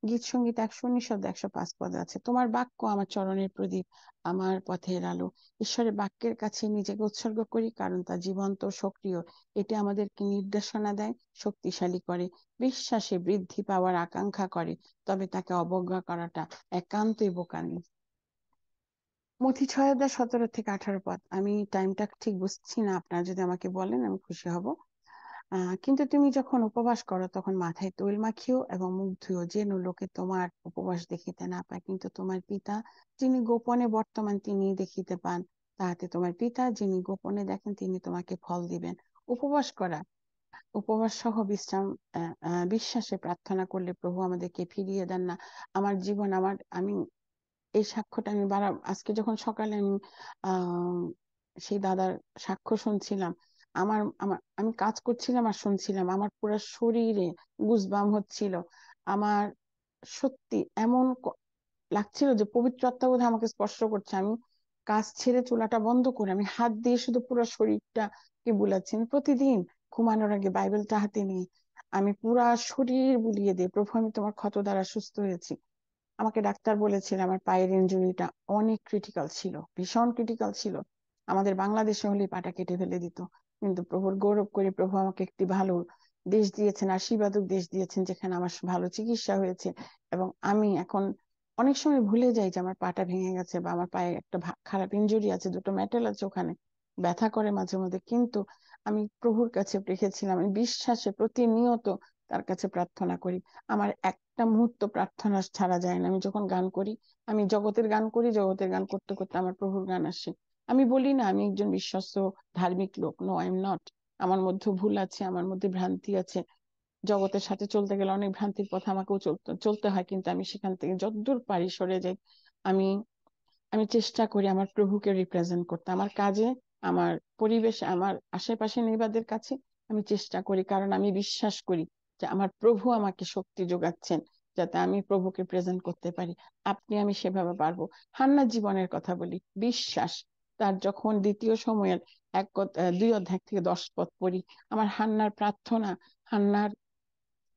গীত সঙ্গীত 119 105 পদে আছে, তোমার বাক্য আমার চরণের প্রদীপ, আমার পথের আলো। ঈশ্বরের বাক্যের কাছে নিজেকে উৎসর্গ করি, কারণ তা জীবন্ত, সক্রিয়। এটি আমাদেরকে নির্দেশনা দেয়, শক্তিশালী করে, বিশ্বাসে বৃদ্ধি পাওয়ার আকাঙ্ক্ষা করে। তবে তাকে অবজ্ঞা করাটা একান্তই বোকামি। মথি 6:17 থেকে 18 পদ। আমি টাইমটা ঠিক বুঝছি না, আপনারা যদি আমাকে বলেন আমি খুশি হব। কিন্তু তুমি যখন উপবাস করো, তখন মাথায় তৈল মাখিও এবং মুখ ধুও, যেন লোকে তোমার উপবাস দেখিতে না পায়, কিন্তু তোমার পিতা যিনি গোপনে বর্তমান, তিনি দেখিতে পান। তাহাতে তোমার পিতা যিনি গোপনে দেখেন, তিনি তোমাকে ফল দিবেন। উপবাস করা, উপবাস সহ বিশ্রাম, বিশ্বাসে প্রার্থনা করলে প্রভু আমাদেরকে ফিরিয়ে দেন না। আমার জীবন, আমি এই সাক্ষ্যটা আমি আজকে যখন সকালে আমি আহ সেই দাদার সাক্ষ্য শুনছিলাম, আমি কাজ করছিলাম আর শুনছিলাম, আমার পুরো শরীরে গুজবাম হচ্ছিল। আমার সত্যি এমন লাগছিল যে পবিত্র আত্মা বোধহয় আমাকে স্পর্শ করছে। আমি কাজ ছেড়ে চুলাটা বন্ধ করে আমি হাত দিয়ে শুধু পুরো শরীরটাকে বুলাচ্ছি। আমি প্রতিদিন ঘুমানোর আগে বাইবেলটা হাতে নিয়ে আমি পুরা শরীর বুলিয়ে দিই, প্রভু আমি তোমার ক্ষত দ্বারা সুস্থ হয়েছি। আমাকে ডাক্তার বলেছিল আমার পায়ের ইনজুরিটা অনেক ক্রিটিক্যাল ছিল, ভীষণ ক্রিটিক্যাল ছিল। আমাদের বাংলাদেশে হলে পাটা কেটে ফেলে দিত। কিন্তু প্রভুর গৌরব করে প্রভু আমাকে একটি ভালো দেশ দিয়েছেন, আশীর্বাদক দেশ দিয়েছেন, যেখানে আমার ভালো চিকিৎসা হয়েছে। এবং আমি এখন অনেক সময় ভুলে যাই যে আমার পাটা ভেঙে গেছে বা আমার পায়ে একটা খারাপ ইনজুরি আছে, দুটো মেটেল আছে ওখানে, ব্যথা করে মাঝে মধ্যে। কিন্তু আমি প্রভুর কাছে রেখেছিলাম, আমি বিশ্বাসে প্রতিনিয়ত তার কাছে প্রার্থনা করি। আমার একটা মুহূর্ত প্রার্থনা ছাড়া যায় না। আমি যখন গান করি, আমি জগতের গান করি, জগতের গান করতে করতে আমার প্রভুর গান আসে। আমি বলি না আমি একজন বিশ্বস্ত ধার্মিক লোক, নো আই এম নট। আমার মধ্যে ভুল আছে, আমার মধ্যে ভ্রান্তি আছে। জগতের সাথে চলতে গেলে অনেক ভ্রান্তির পথে আমাকেও চলতে হয়, কিন্তু আমি সেখান থেকে যতদূর পারি সরে যাই। আমি আমি চেষ্টা করি আমার প্রভুকে রিপ্রেজেন্ট করতে আমার কাজে, আমার পরিবেশে, আমার আশেপাশে নিবাদের কাছে। আমি চেষ্টা করি, কারণ আমি বিশ্বাস করি যে আমার প্রভু আমাকে শক্তি যোগাচ্ছেন যাতে আমি প্রভুকে প্রেজেন্ট করতে পারি। আমি সেভাবে পারবো। হান্নার জীবনের কথা বলি, বিশ্বাস। তার যখন দ্বিতীয় সময়ের 2 অধ্যায় থেকে 10 পদ পড়ি, আমার হান্নার প্রার্থনা, হান্নার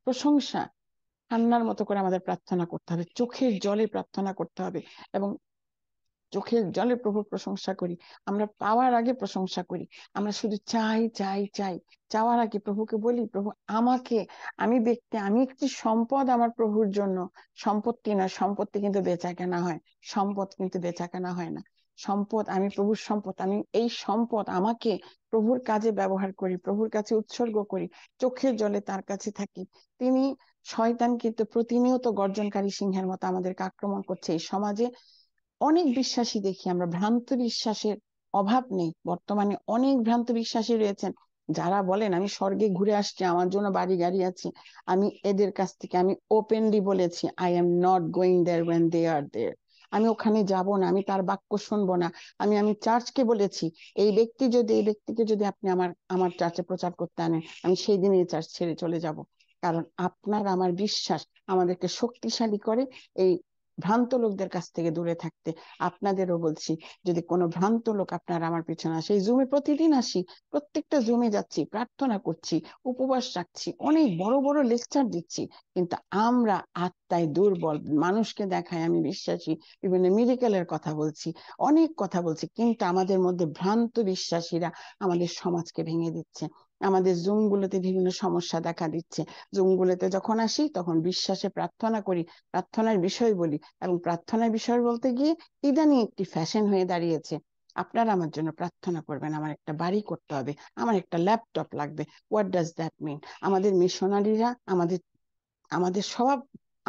প্রশংসা, হান্নার মতো করে আমাদের প্রার্থনা করতে হবে, চোখের জলে প্রার্থনা করতে হবে। এবং চোখের জলে প্রভুর প্রশংসা করি, আমরা পাওয়ার আগে প্রশংসা করি। আমরা শুধু চাই চাই চাই, চাওয়ার আগে প্রভুকে বলি, প্রভু আমাকে, আমি একটি সম্পদ আমার প্রভুর জন্য। সম্পত্তি না, সম্পত্তি কিন্তু বেচা কেনা হয়, সম্পদ কিন্তু বেচা কেনা হয় না। সম্পদ, আমি প্রভুর সম্পদ, আমি এই সম্পদ আমাকে প্রভুর কাজে ব্যবহার করি, প্রভুর কাছে উৎসর্গ করি, চোখের জলে তার কাছে থাকি। তিনি, শয়তান কিন্তু প্রতিনিয়ত গর্জনকারী সিংহের মতো আমাদেরকে আক্রমণ করছে। এই সমাজে অনেক বিশ্বাসী দেখি আমরা, ভ্রান্ত বিশ্বাসের অভাব নেই বর্তমানে, অনেক ভ্রান্ত বিশ্বাসী রয়েছেন যারা বলেন আমি স্বর্গে ঘুরে আসছি, আমার জন্য বাড়ি গাড়ি আছে। আমি এদের কাছ থেকে আমি ওপেনলি বলেছি, I am not going there when they are there. আমি ওখানে যাব না, আমি তার বাক্য শুনবো না। আমি চার্চকে বলেছি, এই ব্যক্তিকে যদি আপনি আমার আমার চার্চে প্রচার করতে আনেন, আমি সেই দিন এই চার্চ ছেড়ে চলে যাব। কারণ আপনার আমার বিশ্বাস আমাদেরকে শক্তিশালী করে এই ভ্রান্ত লোকদের কাছ থেকে দূরে থাকতে। আপনাদেরও বলছি, যদি কোনো ভ্রান্ত লোক আপনার আমার পিছনে আসে, এই জুমে প্রতিদিন আসি, প্রত্যেকটা জুমে যাচ্ছি, প্রার্থনা করছি, উপবাস রাখছি, অনেক বড় বড় লেকচার দিচ্ছি, কিন্তু আমরা আত্মায় দুর্বল। মানুষকে দেখায় আমি বিশ্বাসী, বিভিন্ন মিরাকেলের কথা বলছি, অনেক কথা বলছি, কিন্তু আমাদের মধ্যে ভ্রান্ত বিশ্বাসীরা আমাদের সমাজকে ভেঙে দিচ্ছে। আমাদের জুম গুলোতে বিভিন্ন সমস্যা দেখা দিচ্ছে। জুম গুলোতে যখন আসি তখন বিশ্বাসে প্রার্থনা করি, প্রার্থনার বিষয় বলি, এবং প্রার্থনার বিষয় বলতে গিয়ে ইদানিং একটি ফ্যাশন হয়ে দাঁড়িয়েছে, আপনারা আমার জন্য প্রার্থনা করবেন, আমার একটা বাড়ি করতে হবে, আমার একটা ল্যাপটপ লাগবে। What does that mean? আমাদের মিশনারিরা, আমাদের আমাদের সব,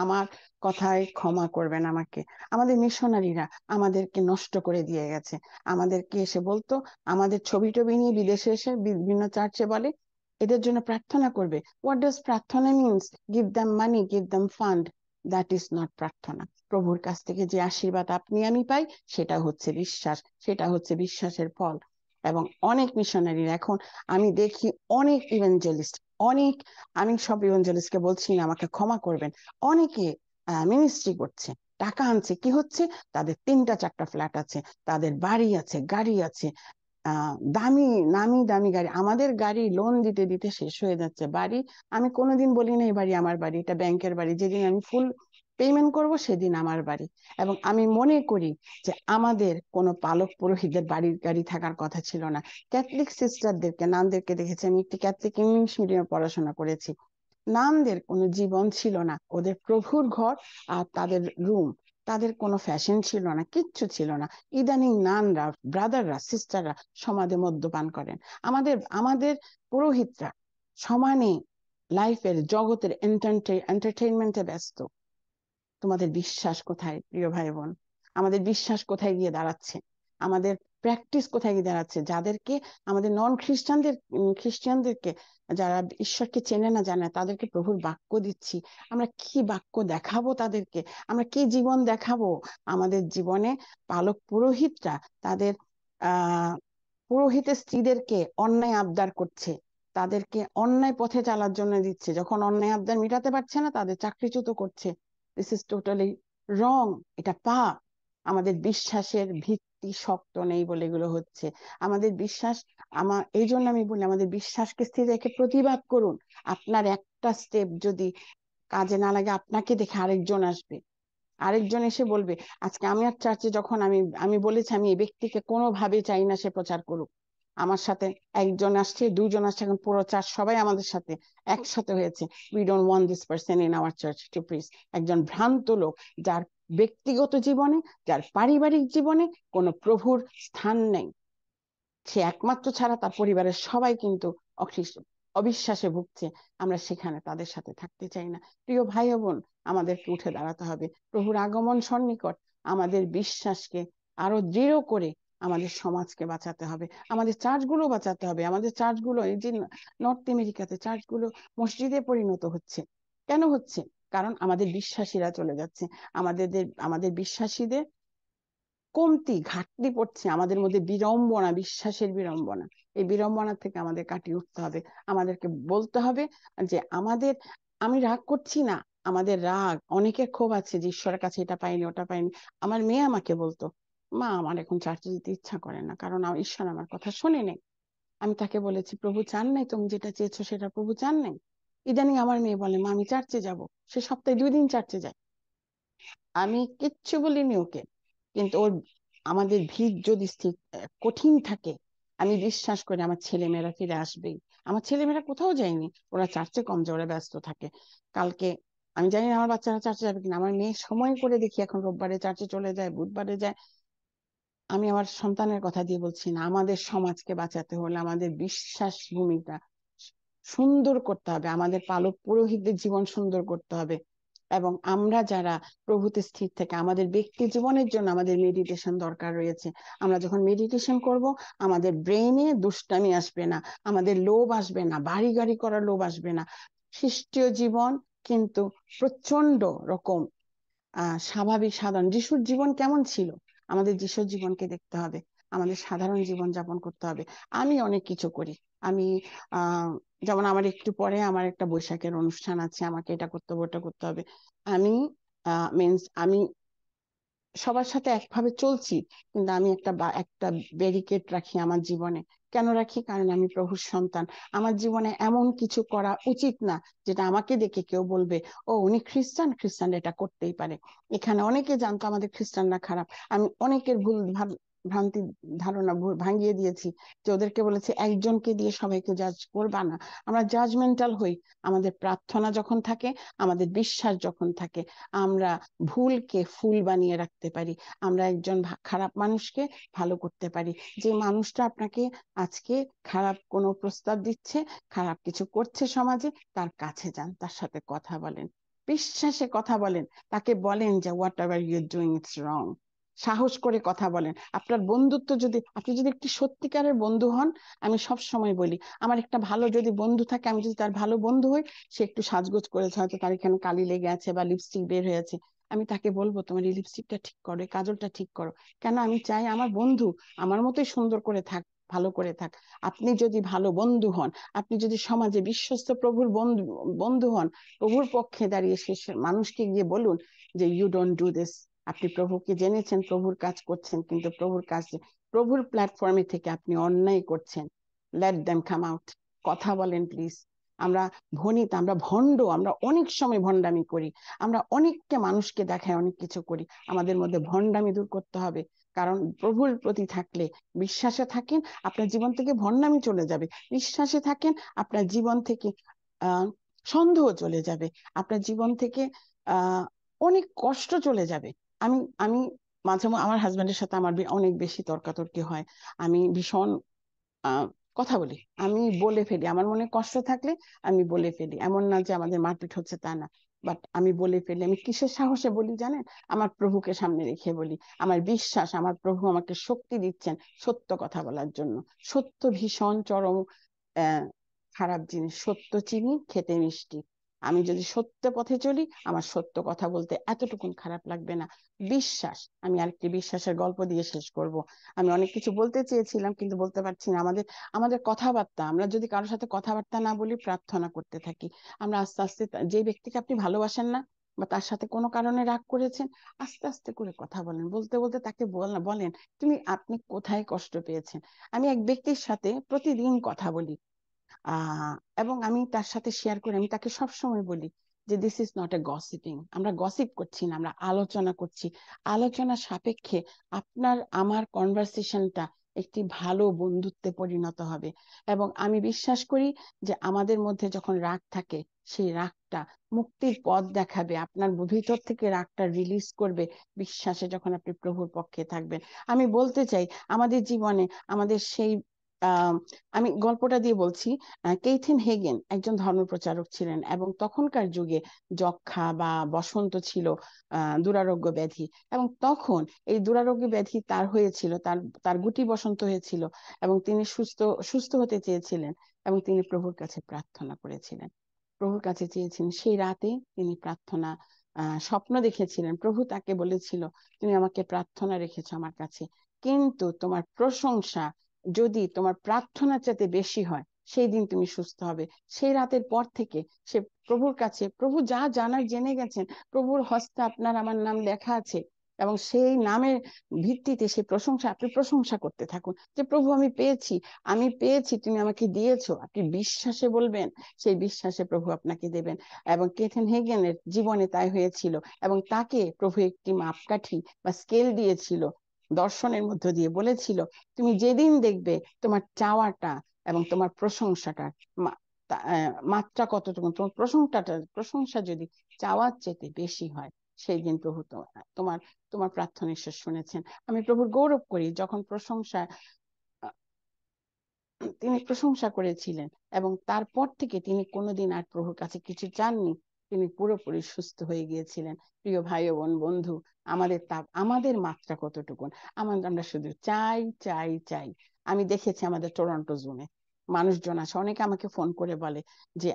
আমার কথায় ক্ষমা করবেন আমাকে, আমাদের মিশনারিরা আমাদেরকে নষ্ট করে দিয়ে গেছে। আমাদেরকে এসে বলতো, আমাদের ছবি টবি নিয়ে বিদেশে এসে বিভিন্ন চার্চে বলে এদের জন্য প্রার্থনা করবে। হোয়াট ডাজ প্রার্থনা means? Give them money, give them fund. That is not প্রার্থনা। প্রভুর কাছ থেকে যে আশীর্বাদ আপনি আমি পাই, সেটা হচ্ছে বিশ্বাস, সেটা হচ্ছে বিশ্বাসের ফল। এবং অনেক মিশনারি এখন আমি দেখি, অনেক ইভেঞ্জেলিস্ট, অনেক, আমি সব ইভেঞ্জেলিস্টকে বলছি না, আমাকে ক্ষমা করবেন, অনেকে মিনিস্ট্রি করছে, টাকা আনছে, কি হচ্ছে, তাদের 3টা 4টা ফ্ল্যাট আছে, তাদের বাড়ি আছে, গাড়ি আছে, দামি নামি দামি গাড়ি। আমাদের গাড়ি লোন দিতে দিতে শেষ হয়ে যাচ্ছে। বাড়ি, আমি কোনোদিন বলি না এই বাড়ি আমার বাড়ি, এটা ব্যাংকের বাড়ি, যেদিন আমি ফুল পেমেন্ট করব সেদিন আমার বাড়ি। এবং আমি মনে করি যে আমাদের কোনো পালক পুরোহিতদের বাড়ির গাড়ি থাকার কথা ছিল না। ক্যাথলিক সিস্টারদেরকে, নানদেরকে দেখেছি, আমি একটি ক্যাথলিক ইংলিশ মিডিয়ামে পড়াশোনা করেছি, নানদের কোনো জীবন ছিল না, ওদের প্রভুর ঘর আর তাদের রুম, তাদের কোনো ফ্যাশন ছিল না, কিচ্ছু ছিল না। ইদানিং নানরা, ব্রাদাররা, সিস্টাররা সমাজে মদ্যপান করেন। আমাদের আমাদের পুরোহিতরা সমানে লাইফের জগতের এন্টারটেইনমেন্টে ব্যস্ত। তোমাদের বিশ্বাস কোথায় প্রিয় ভাই বোন? আমাদের বিশ্বাস কোথায় গিয়ে দাঁড়াচ্ছে? আমাদের প্র্যাকটিস কোথায় গিয়ে দাঁড়াচ্ছে? যাদেরকে, আমাদের নন খ্রিস্টানদের, খ্রিস্টানদেরকে, যারা ঈশ্বরকে চেনে না জানে, তাদেরকে প্রভুর বাক্য দিচ্ছি, আমরা কি বাক্য দেখাবো তাদেরকে? আমরা কি জীবন দেখাবো? আমাদের জীবনে পালক পুরোহিতরা তাদের পুরোহিতের স্ত্রীদেরকে অন্যায় আবদার করছে, তাদেরকে অন্যায় পথে চালার জন্য দিচ্ছে, যখন অন্যায় আবদার মেটাতে পারছে না তাদের চাকরিচ্যুত করছে। দিস ইজ টোটালি রং, এটা পাপ। আমাদের বিশ্বাসের ভিত্তি শক্ত নেই বলে এগুলো হচ্ছে। আমাদের বিশ্বাস, এই জন্য আমি বলি, আমাদের বিশ্বাসকে স্থির রেখে প্রতিবাদ করুন। আপনার একটা স্টেপ যদি কাজে না লাগে, আপনাকে দেখে আরেকজন আসবে, আরেকজন এসে বলবে। আজকে আমার চার্চে যখন আমি আমি বলেছি আমি এই ব্যক্তিকে কোনোভাবে চাই না সে প্রচার করুক, আমার সাথে একজন আসছে, 2জন আসছে, এখন পুরো চার্চ সবাই আমাদের সাথে একসাথে হয়েছে, we don't want this person in our church two preach. একজন ভ্রান্ত লোক, যার ব্যক্তিগত জীবনে, যার পারিবারিক জীবনে কোনো প্রভুর স্থান নেই, সে একমাত্র ছাড়া তার পরিবারের সবাই কিন্তু অবিশ্বাসে ভুগছে, আমরা সেখানে তাদের সাথে থাকতে চাই না। প্রিয় ভাই ও বোন, আমাদেরকে উঠে দাঁড়াতে হবে। প্রভুর আগমন সন্নিকট, আমাদের বিশ্বাসকে আরো দৃঢ় করে আমাদের সমাজকে বাঁচাতে হবে, আমাদের চার্চগুলো বাঁচাতে হবে। আমাদের চার্চগুলো, এই যে নর্থ আমেরিকাতে চার্চগুলো মসজিদে পরিণত হচ্ছে, কেন হচ্ছে? কারণ আমাদের বিশ্বাসীরা চলে যাচ্ছে, আমাদের আমাদের বিশ্বাসীদের কমতি, ঘাটতি পড়ছে, আমাদের মধ্যে বিড়ম্বনা, বিশ্বাসের বিড়ম্বনা, এই বিড়ম্বনা থেকে আমাদের কাটিয়ে উঠতে হবে। আমাদেরকে বলতে হবে যে আমি রাগ করছি না, আমাদের রাগ, অনেকের ক্ষোভ আছে যে ঈশ্বরের কাছে এটা পাইনি, ওটা পাইনি। আমার মেয়ে আমাকে বলতো, মা আমার এখন চার্চে যেতে ইচ্ছা করে না, কারণ ঈশ্বর আমার কথা শোনে নেই। আমি তাকে বলেছি, প্রভু চান নাই, তুমি যেটা চেয়েছো সেটা প্রভু চান নাই। ইদানিং আমার মেয়ে বলে, মা আমি চার্চে যাব। সে সপ্তাহে 2 দিন চার্চে যায়। আমি কিচ্ছু বলিনি ওকে, কিন্তু ওর, আমাদের ভিত যদি কঠিন থাকে, আমি বিশ্বাস করি আমার ছেলেমেয়েরা ফিরে আসবেই। আমার ছেলেমেয়েরা কোথাও যায়নি, ওরা চার্চে কম যায়, ওরা ব্যস্ত থাকে। কালকে আমি জানি না আমার বাচ্চারা চার্চে যাবে কিনা, আমার মেয়ে সময় করে দেখি এখন রোববারে চার্চে চলে যায়, বুধবারে যায়। আমি আমার সন্তানের কথা দিয়ে বলছি না, আমাদের সমাজকে বাঁচাতে হলে আমাদের বিশ্বাস ভূমিকা সুন্দর করতে হবে, আমাদের পালক পুরোহিতদের জীবন সুন্দর করতে হবে। এবং আমরা যারা প্রভুতে স্থির থেকে, আমাদের ব্যক্তি জীবনের জন্য আমাদের মেডিটেশন দরকার রয়েছে। আমরা যখন মেডিটেশন করব, আমাদের ব্রেইনে দুষ্টামি আসবে না, আমাদের লোভ আসবে না, বাড়ি গাড়ি করার লোভ আসবে না। খ্রিস্টীয় জীবন কিন্তু প্রচন্ড রকম স্বাভাবিক সাধারণ। যিশুর জীবন কেমন ছিল? আমাদের যিশুর জীবনকে দেখতে হবে, আমাদের সাধারণ জীবন যাপন করতে হবে। আমি অনেক কিছু করি। আমি আহ যেমন আমার একটু পরে আমার একটা বৈশাখের অনুষ্ঠান আছে, আমাকে এটা করতে হবে, ওটা করতে হবে। আমি মিন্স আমি সবার সাথে একভাবে চলছি, কিন্তু আমি একটা ব্যারিকেড রাখি আমার জীবনে। কেন রাখি? কারণ আমি প্রভুর সন্তান। আমার জীবনে এমন কিছু করা উচিত না যেটা আমাকে দেখে কেউ বলবে, ও উনি খ্রিস্টান, খ্রিস্টান এটা করতেই পারে। এখানে অনেকে জানতো আমাদের খ্রিস্টানরা খারাপ। আমি অনেকের ভ্রান্তি ধারণা ভাঙিয়ে দিয়েছি, যে ওদেরকে বলেছি একজনকে দিয়ে সবাইকে জাজ করবা না। আমরা জাজমেন্টাল হই। আমাদের প্রার্থনা যখন থাকে, আমাদের বিশ্বাস যখন থাকে, আমরা ভুলকে ফুল বানিয়ে রাখতে পারি। আমরা একজন খারাপ মানুষকে ভালো করতে পারি। যে মানুষটা আপনাকে আজকে খারাপ কোনো প্রস্তাব দিচ্ছে, খারাপ কিছু করছে সমাজে, তার কাছে যান, তার সাথে কথা বলেন, বিশ্বাসে কথা বলেন। তাকে বলেন যে whatever you doing it's wrong. সাহস করে কথা বলেন। আপনার বন্ধুত্ব যদি, আপনি যদি একটি সত্যিকারের বন্ধু হন, আমি সব সময় বলি, আমার একটা ভালো যদি বন্ধু থাকে, আমি যদি তার ভালো বন্ধু হই, সে একটু সাজগোজ করেছে, হয়তো তার এখানে কালি লেগে আছে বা লিপস্টিক বের হয়েছে, আমি তাকে বলবো তোমার এই লিপস্টিকটা ঠিক করো, এই কাজলটা ঠিক করো। কেন? আমি চাই আমার বন্ধু আমার মতোই সুন্দর করে থাক, ভালো করে থাক। আপনি যদি ভালো বন্ধু হন, আপনি যদি সমাজে বিশ্বস্ত প্রভুর বন্ধু বন্ধু হন, প্রভুর পক্ষে দাঁড়িয়ে শেষ মানুষকে গিয়ে বলুন যে ইউ ডোন্ট ডু দিস। আপনি প্রভুকে জেনেছেন, প্রভুর কাজ করছেন, কিন্তু প্রভুর কাছে, প্রভুর প্ল্যাটফর্মে থেকে আপনি অন্যায় করছেন। Let them come out. কথা বলেন প্লিজ। আমরা ভনিত, আমরা ভণ্ড, আমরা অনেক সময় ভণ্ডামি করি, আমরা অনেককে মানুষকে দেখায় অনেক কিছু করি। আমাদের মধ্যে ভণ্ডামি দূর করতে হবে। কারণ প্রভুর প্রতি থাকলে, বিশ্বাসে থাকেন, আপনার জীবন থেকে ভণ্ডামি চলে যাবে। বিশ্বাসে থাকেন, আপনার জীবন থেকে আহ সন্দেহ চলে যাবে। আপনার জীবন থেকে আহ অনেক কষ্ট চলে যাবে। আমি আমি মাঝে মাঝে আমার হাজবেন্ডের সাথে আমার অনেক বেশি তর্কাতর্কি হয়। আমি ভীষণ আহ কথা বলি, আমি বলে ফেলি, আমার মনে কষ্ট থাকলে আমি বলে ফেলি। এমন না যে আমাদের মারপিট হচ্ছে, তা না, বাট আমি বলে ফেলি। আমি কিসের সাহসে বলি জানেন? আমার প্রভুকে সামনে রেখে বলি। আমার বিশ্বাস আমার প্রভু আমাকে শক্তি দিচ্ছেন সত্য কথা বলার জন্য। সত্য ভীষণ চরম আহ খারাপ জিনিস। সত্য চিনি, খেতে মিষ্টি। আমি যদি সত্য পথে চলি, আমার সত্য কথা বলতে এতটুকুন খারাপ লাগবে না। বিশ্বাস, আমি আরেকটি বিশ্বাসের গল্প দিয়ে শেষ করব। আমি অনেক কিছু বলতে চেয়েছিলাম কিন্তু বলতে পারছি না। আমাদের আমাদের কথাবার্তা, আমরা যদি কারোর সাথে কথাবার্তা না বলি, প্রার্থনা করতে থাকি, আমরা আস্তে আস্তে যে ব্যক্তিকে আপনি ভালোবাসেন না বা তার সাথে কোনো কারণে রাগ করেছেন, আস্তে আস্তে করে কথা বলেন, বলতে বলতে তাকে বলেন আপনি কোথায় কষ্ট পেয়েছেন। আমি এক ব্যক্তির সাথে প্রতিদিন কথা বলি, আহ এবং আমি তার সাথে শেয়ার করি। আমি তাকে সবসময় বলি যে this is not a gossiping. আমরা গসিপ করছি না, আমরা আলোচনা করছি। আলোচনা সাপেক্ষে আপনার আমার কনভারসেশনটা একটি ভালো বন্ধুত্বে পরিণত হবে। এবং আমি বিশ্বাস করি যে আমাদের মধ্যে যখন রাগ থাকে, সেই রাগটা মুক্তির পথ দেখাবে, আপনার ভিতর থেকে রাগটা রিলিজ করবে বিশ্বাসে, যখন আপনি প্রভুর পক্ষে থাকবেন। আমি বলতে চাই, আমাদের জীবনে আমাদের সেই আহ আমি গল্পটা দিয়ে বলছি। কেইথেন হেগেন একজন ধর্মপ্রচারক ছিলেন, এবং তখনকার যুগে যক্ষ্মা বা বসন্ত ছিল দুরারোগ্য ব্যাধি। এবং তখন এই দুরারোগ্য ব্যাধি তার হয়েছিল, তার তার গুটি বসন্ত হয়েছিল, এবং তিনি সুস্থ সুস্থ হতে চেয়েছিলেন, এবং তিনি প্রভুর কাছে প্রার্থনা করেছিলেন, প্রভুর কাছে চেয়েছিলেন। সেই রাতে তিনি প্রার্থনা স্বপ্ন দেখেছিলেন। প্রভু তাকে বলেছিল, তুমি আমাকে প্রার্থনা রেখেছো আমার কাছে, কিন্তু তোমার প্রশংসা যদি তোমার প্রার্থনার চাইতে বেশি হয়, সেই দিন তুমি সুস্থ হবে। সেই রাতের পর থেকে সে প্রভুর কাছে, প্রভু যা জানার জেনে গেছেন, প্রভুর হস্তে আপনার আমার নাম লেখা আছে, এবং সেই নামের ভিত্তিতে সেই প্রশংসা, আপনি প্রশংসা করতে থাকুন যে প্রভু আমি পেয়েছি, আমি পেয়েছি, তুমি আমাকে দিয়েছো। আপনি বিশ্বাসে বলবেন, সেই বিশ্বাসে প্রভু আপনাকে দেবেন। এবং কেথেন হেগেনের জীবনে তাই হয়েছিল, এবং তাকে প্রভু একটি মাপকাঠি বা স্কেল দিয়েছিল, দর্শনের মধ্য দিয়ে বলেছিল, তুমি যেদিন দেখবে তোমার চাওয়াটা এবং তোমার প্রশংসাটা মাত্রা কতটুকু, তোমার প্রশংসা যদি চাওয়ার চেয়ে বেশি হয়, সেই দিন প্রভু তোমার তোমার প্রার্থনা ঈশ্বর শুনেছেন। আমি প্রভুর গৌরব করি, যখন তিনি প্রশংসা করেছিলেন এবং তারপর থেকে তিনি কোনোদিন আর প্রভুর কাছে কিছু চাননি, তিনি পুরোপুরি সুস্থ হয়ে গিয়েছিলেন। প্রিয় ভাই ও বোন, বন্ধু, আমাদের মাত্রা কতটুকু? আমরা শুধু চাই চাই চাই। আমি দেখেছি আমাদের টরন্টো জোনে মানুষজন আছে, অনেকে আমাকে ফোন করে বলে যে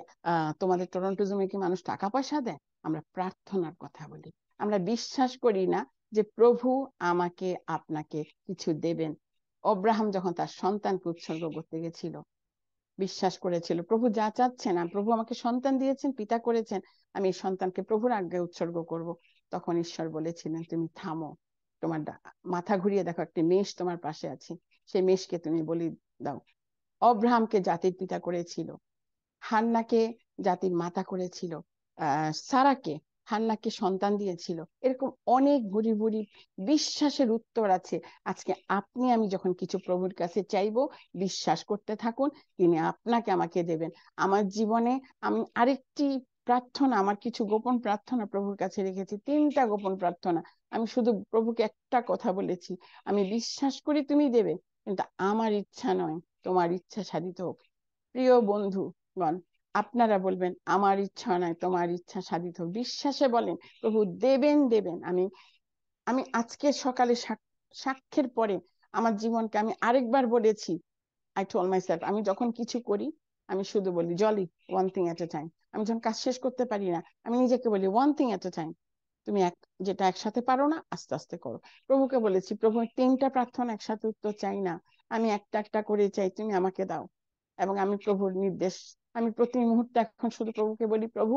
তোমাদের টরন্টো জোনে কি মানুষ টাকা পয়সা দেয়? আমরা প্রার্থনার কথা বলি। আমরা বিশ্বাস করি না যে প্রভু আমাকে আপনাকে কিছু দেবেন। অব্রাহাম যখন তার সন্তানকে উৎসর্গ করতে গেছিল, বিশ্বাস করেছিল প্রভু যা চাচ্ছেন, প্রভু আমাকে সন্তান দিয়েছেন, পিতা করেছেন, আমি এই সন্তানকে প্রভুর আজ্ঞায় উৎসর্গ করব। তখন ঈশ্বর বলেছিলেন, তুমি থামো, তোমার মাথা ঘুরিয়ে দেখো, একটি মেষ তোমার পাশে আছে, সেই মেষকে তুমি বলি দাও। অব্রাহামকে জাতির পিতা করেছিল, হান্নাকে জাতির মাতা করেছিল, সারাকে, হান্নাকে সন্তান দিয়েছিল। এরকম অনেক ভুরি ভুরি বিশ্বাসের উত্তর আছে। আজকে আপনি আমি যখন কিছু প্রভুর কাছে চাইবো, বিশ্বাস করতে থাকুন, তিনি আপনাকে আমাকে দেবেন। আমার জীবনে আমি আরেকটি প্রার্থনা, আমার কিছু গোপন প্রার্থনা প্রভুর কাছে রেখেছি, 3টা গোপন প্রার্থনা। আমি শুধু প্রভুকে একটা কথা বলেছি, আমি বিশ্বাস করি তুমি দেবে, কিন্তু আমার ইচ্ছা নয়, তোমার ইচ্ছা সাধিত হোক। প্রিয় বন্ধুগণ, আপনারা বলবেন, আমার ইচ্ছা নয়, তোমার ইচ্ছা সাধিত হোক। বিশ্বাসে বলেন, প্রভু দেবেন দেবেন। আমি আমি আজকে সকালে সাক্ষ্যের পরে আমার জীবনকে আমি আরেকবার বলেছি, আই টোল্ড মাইসেলফ, আমি যখন কিছু করি আমি শুধু বলি জলি, one thing at a time. আমি যখন কাজ শেষ করতে পারি না, আমি নিজেকে বলি one thing at a time. তুমি যেটা একসাথে পারো না, আস্তে আস্তে করো। প্রভুকে বলেছি, প্রভু 3টা প্রার্থনা একসাথে উত্তর চাই না, আমি একটা একটা করে চাই, তুমি আমাকে দাও। এবং আমি প্রভুর নির্দেশ, আমি প্রতি মুহূর্তে এখন শুধু প্রভুকে বলি, প্রভু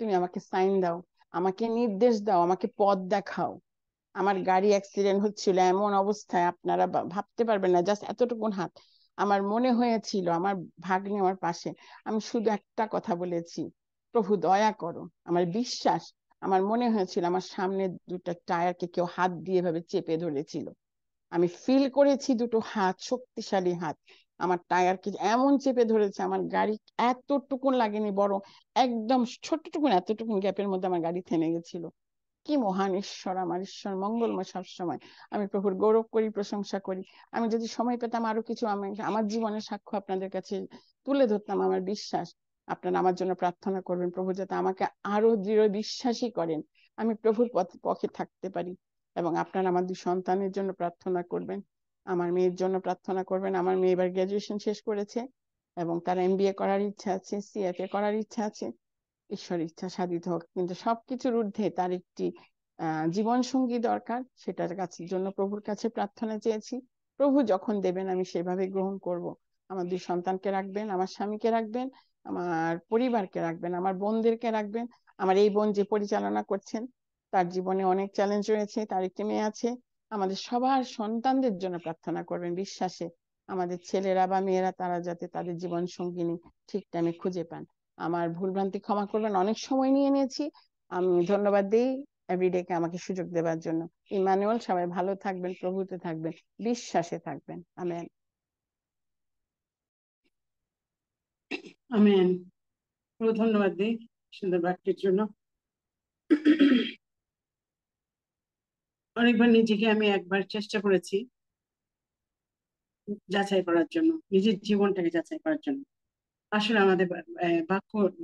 তুমি আমাকে সাইন দাও, আমাকে নির্দেশ দাও, আমাকে পথ দেখাও। আমার গাড়ি অ্যাক্সিডেন্ট হচ্ছিল, এমন অবস্থায় আপনারা ভাবতে পারবেন না, জাস্ট এতটুকুন হাত। আমার মনে হয়েছিল আমার ভাগ্নে আমার পাশে, আমি শুধু একটা কথা বলেছি, প্রভু দয়া করো। আমার বিশ্বাস, আমার মনে হয়েছিল আমার সামনে 2টা টায়ারকে কেউ হাত দিয়ে ভাবে চেপে ধরেছিল। আমি ফিল করেছি 2টো হাত, শক্তিশালী হাত আমার টায়ারকে এমন চেপে ধরেছে, আমার গাড়ি এতটুকুন লাগেনি, বড় একদম ছোটটুকুন, এতটুকুন গ্যাপের মধ্যে আমার গাড়ি থেমে গেছিল। কি মহান ঈশ্বর আমার ঈশ্বর, মঙ্গলময় সবসময়। আমি প্রভুর গৌরব করি, প্রশংসা করি। আমি যদি সময় পেতাম আরো কিছু আমার জীবনের সাক্ষ্য আপনাদের কাছে তুলে ধরতাম। আমার বিশ্বাস আপনারা আমার জন্য প্রার্থনা করবেন, প্রভু যাতে আমাকে আরো দৃঢ় বিশ্বাসী করেন, আমি প্রভুর পক্ষে থাকতে পারি। এবং আপনারা আমার 2 সন্তানের জন্য প্রার্থনা করবেন, আমার মেয়ের জন্য প্রার্থনা করবেন। আমার মেয়ে এবার গ্রাজুয়েশন শেষ করেছে এবং তার MBA করার ইচ্ছা আছে, CFA করার ইচ্ছা আছে। ঈশ্বর ইচ্ছা সাধিত হোক, কিন্তু সবকিছুর ঊর্ধ্বে তার একটি জীবন সঙ্গী দরকার, সেটার কাছে জন্য প্রভুর কাছে প্রার্থনা চেয়েছি। প্রভু যখন দেবেন আমি সেভাবে গ্রহণ করব। আমার 2 সন্তানকে রাখবেন, আমার স্বামীকে রাখবেন, আমার পরিবারকে রাখবেন, আমার বোনদেরকে রাখবেন। আমার এই বোন যে পরিচালনা করছেন, তার জীবনে অনেক চ্যালেঞ্জ রয়েছে, তার একটি মেয়ে আছে। আমাদের সবার সন্তানদের জন্য প্রার্থনা করবেন, বিশ্বাসে আমাদের ছেলেরা বা মেয়েরা তারা যাতে তাদের জীবন সঙ্গিনী ঠিক টাইমে খুঁজে পান। আমার ভুলভ্রান্তি ক্ষমা করবেন, অনেক সময় নিয়ে নিয়েছি। আমি ধন্যবাদ দিই এভরিডেকে আমাকে সুযোগ দেওয়ার জন্য। ইমানুয়েল, সবাই ভালো থাকবেন, প্রভুতে থাকবেন, বিশ্বাসে থাকবেন। আমেন। আমেন। ধন্যবাদ দিই সুন্দর বাক্যের জন্য। অনেকবার নিজেকে আমি একবার চেষ্টা করেছি যাচাই করার জন্য, নিজের জীবনটাকে যাচাই করার জন্য। আসলে আমাদের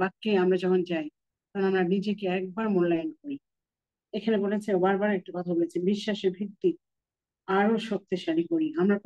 বাক্যে আমরা যখন যাই, তখন আমরা নিজেকে একবার মূল্যায়ন করি। এখানে বলেছে, বারবার একটা কথা বলেছে, বিশ্বাসের ভিত্তি আরো শক্তিশালী করি। আমরা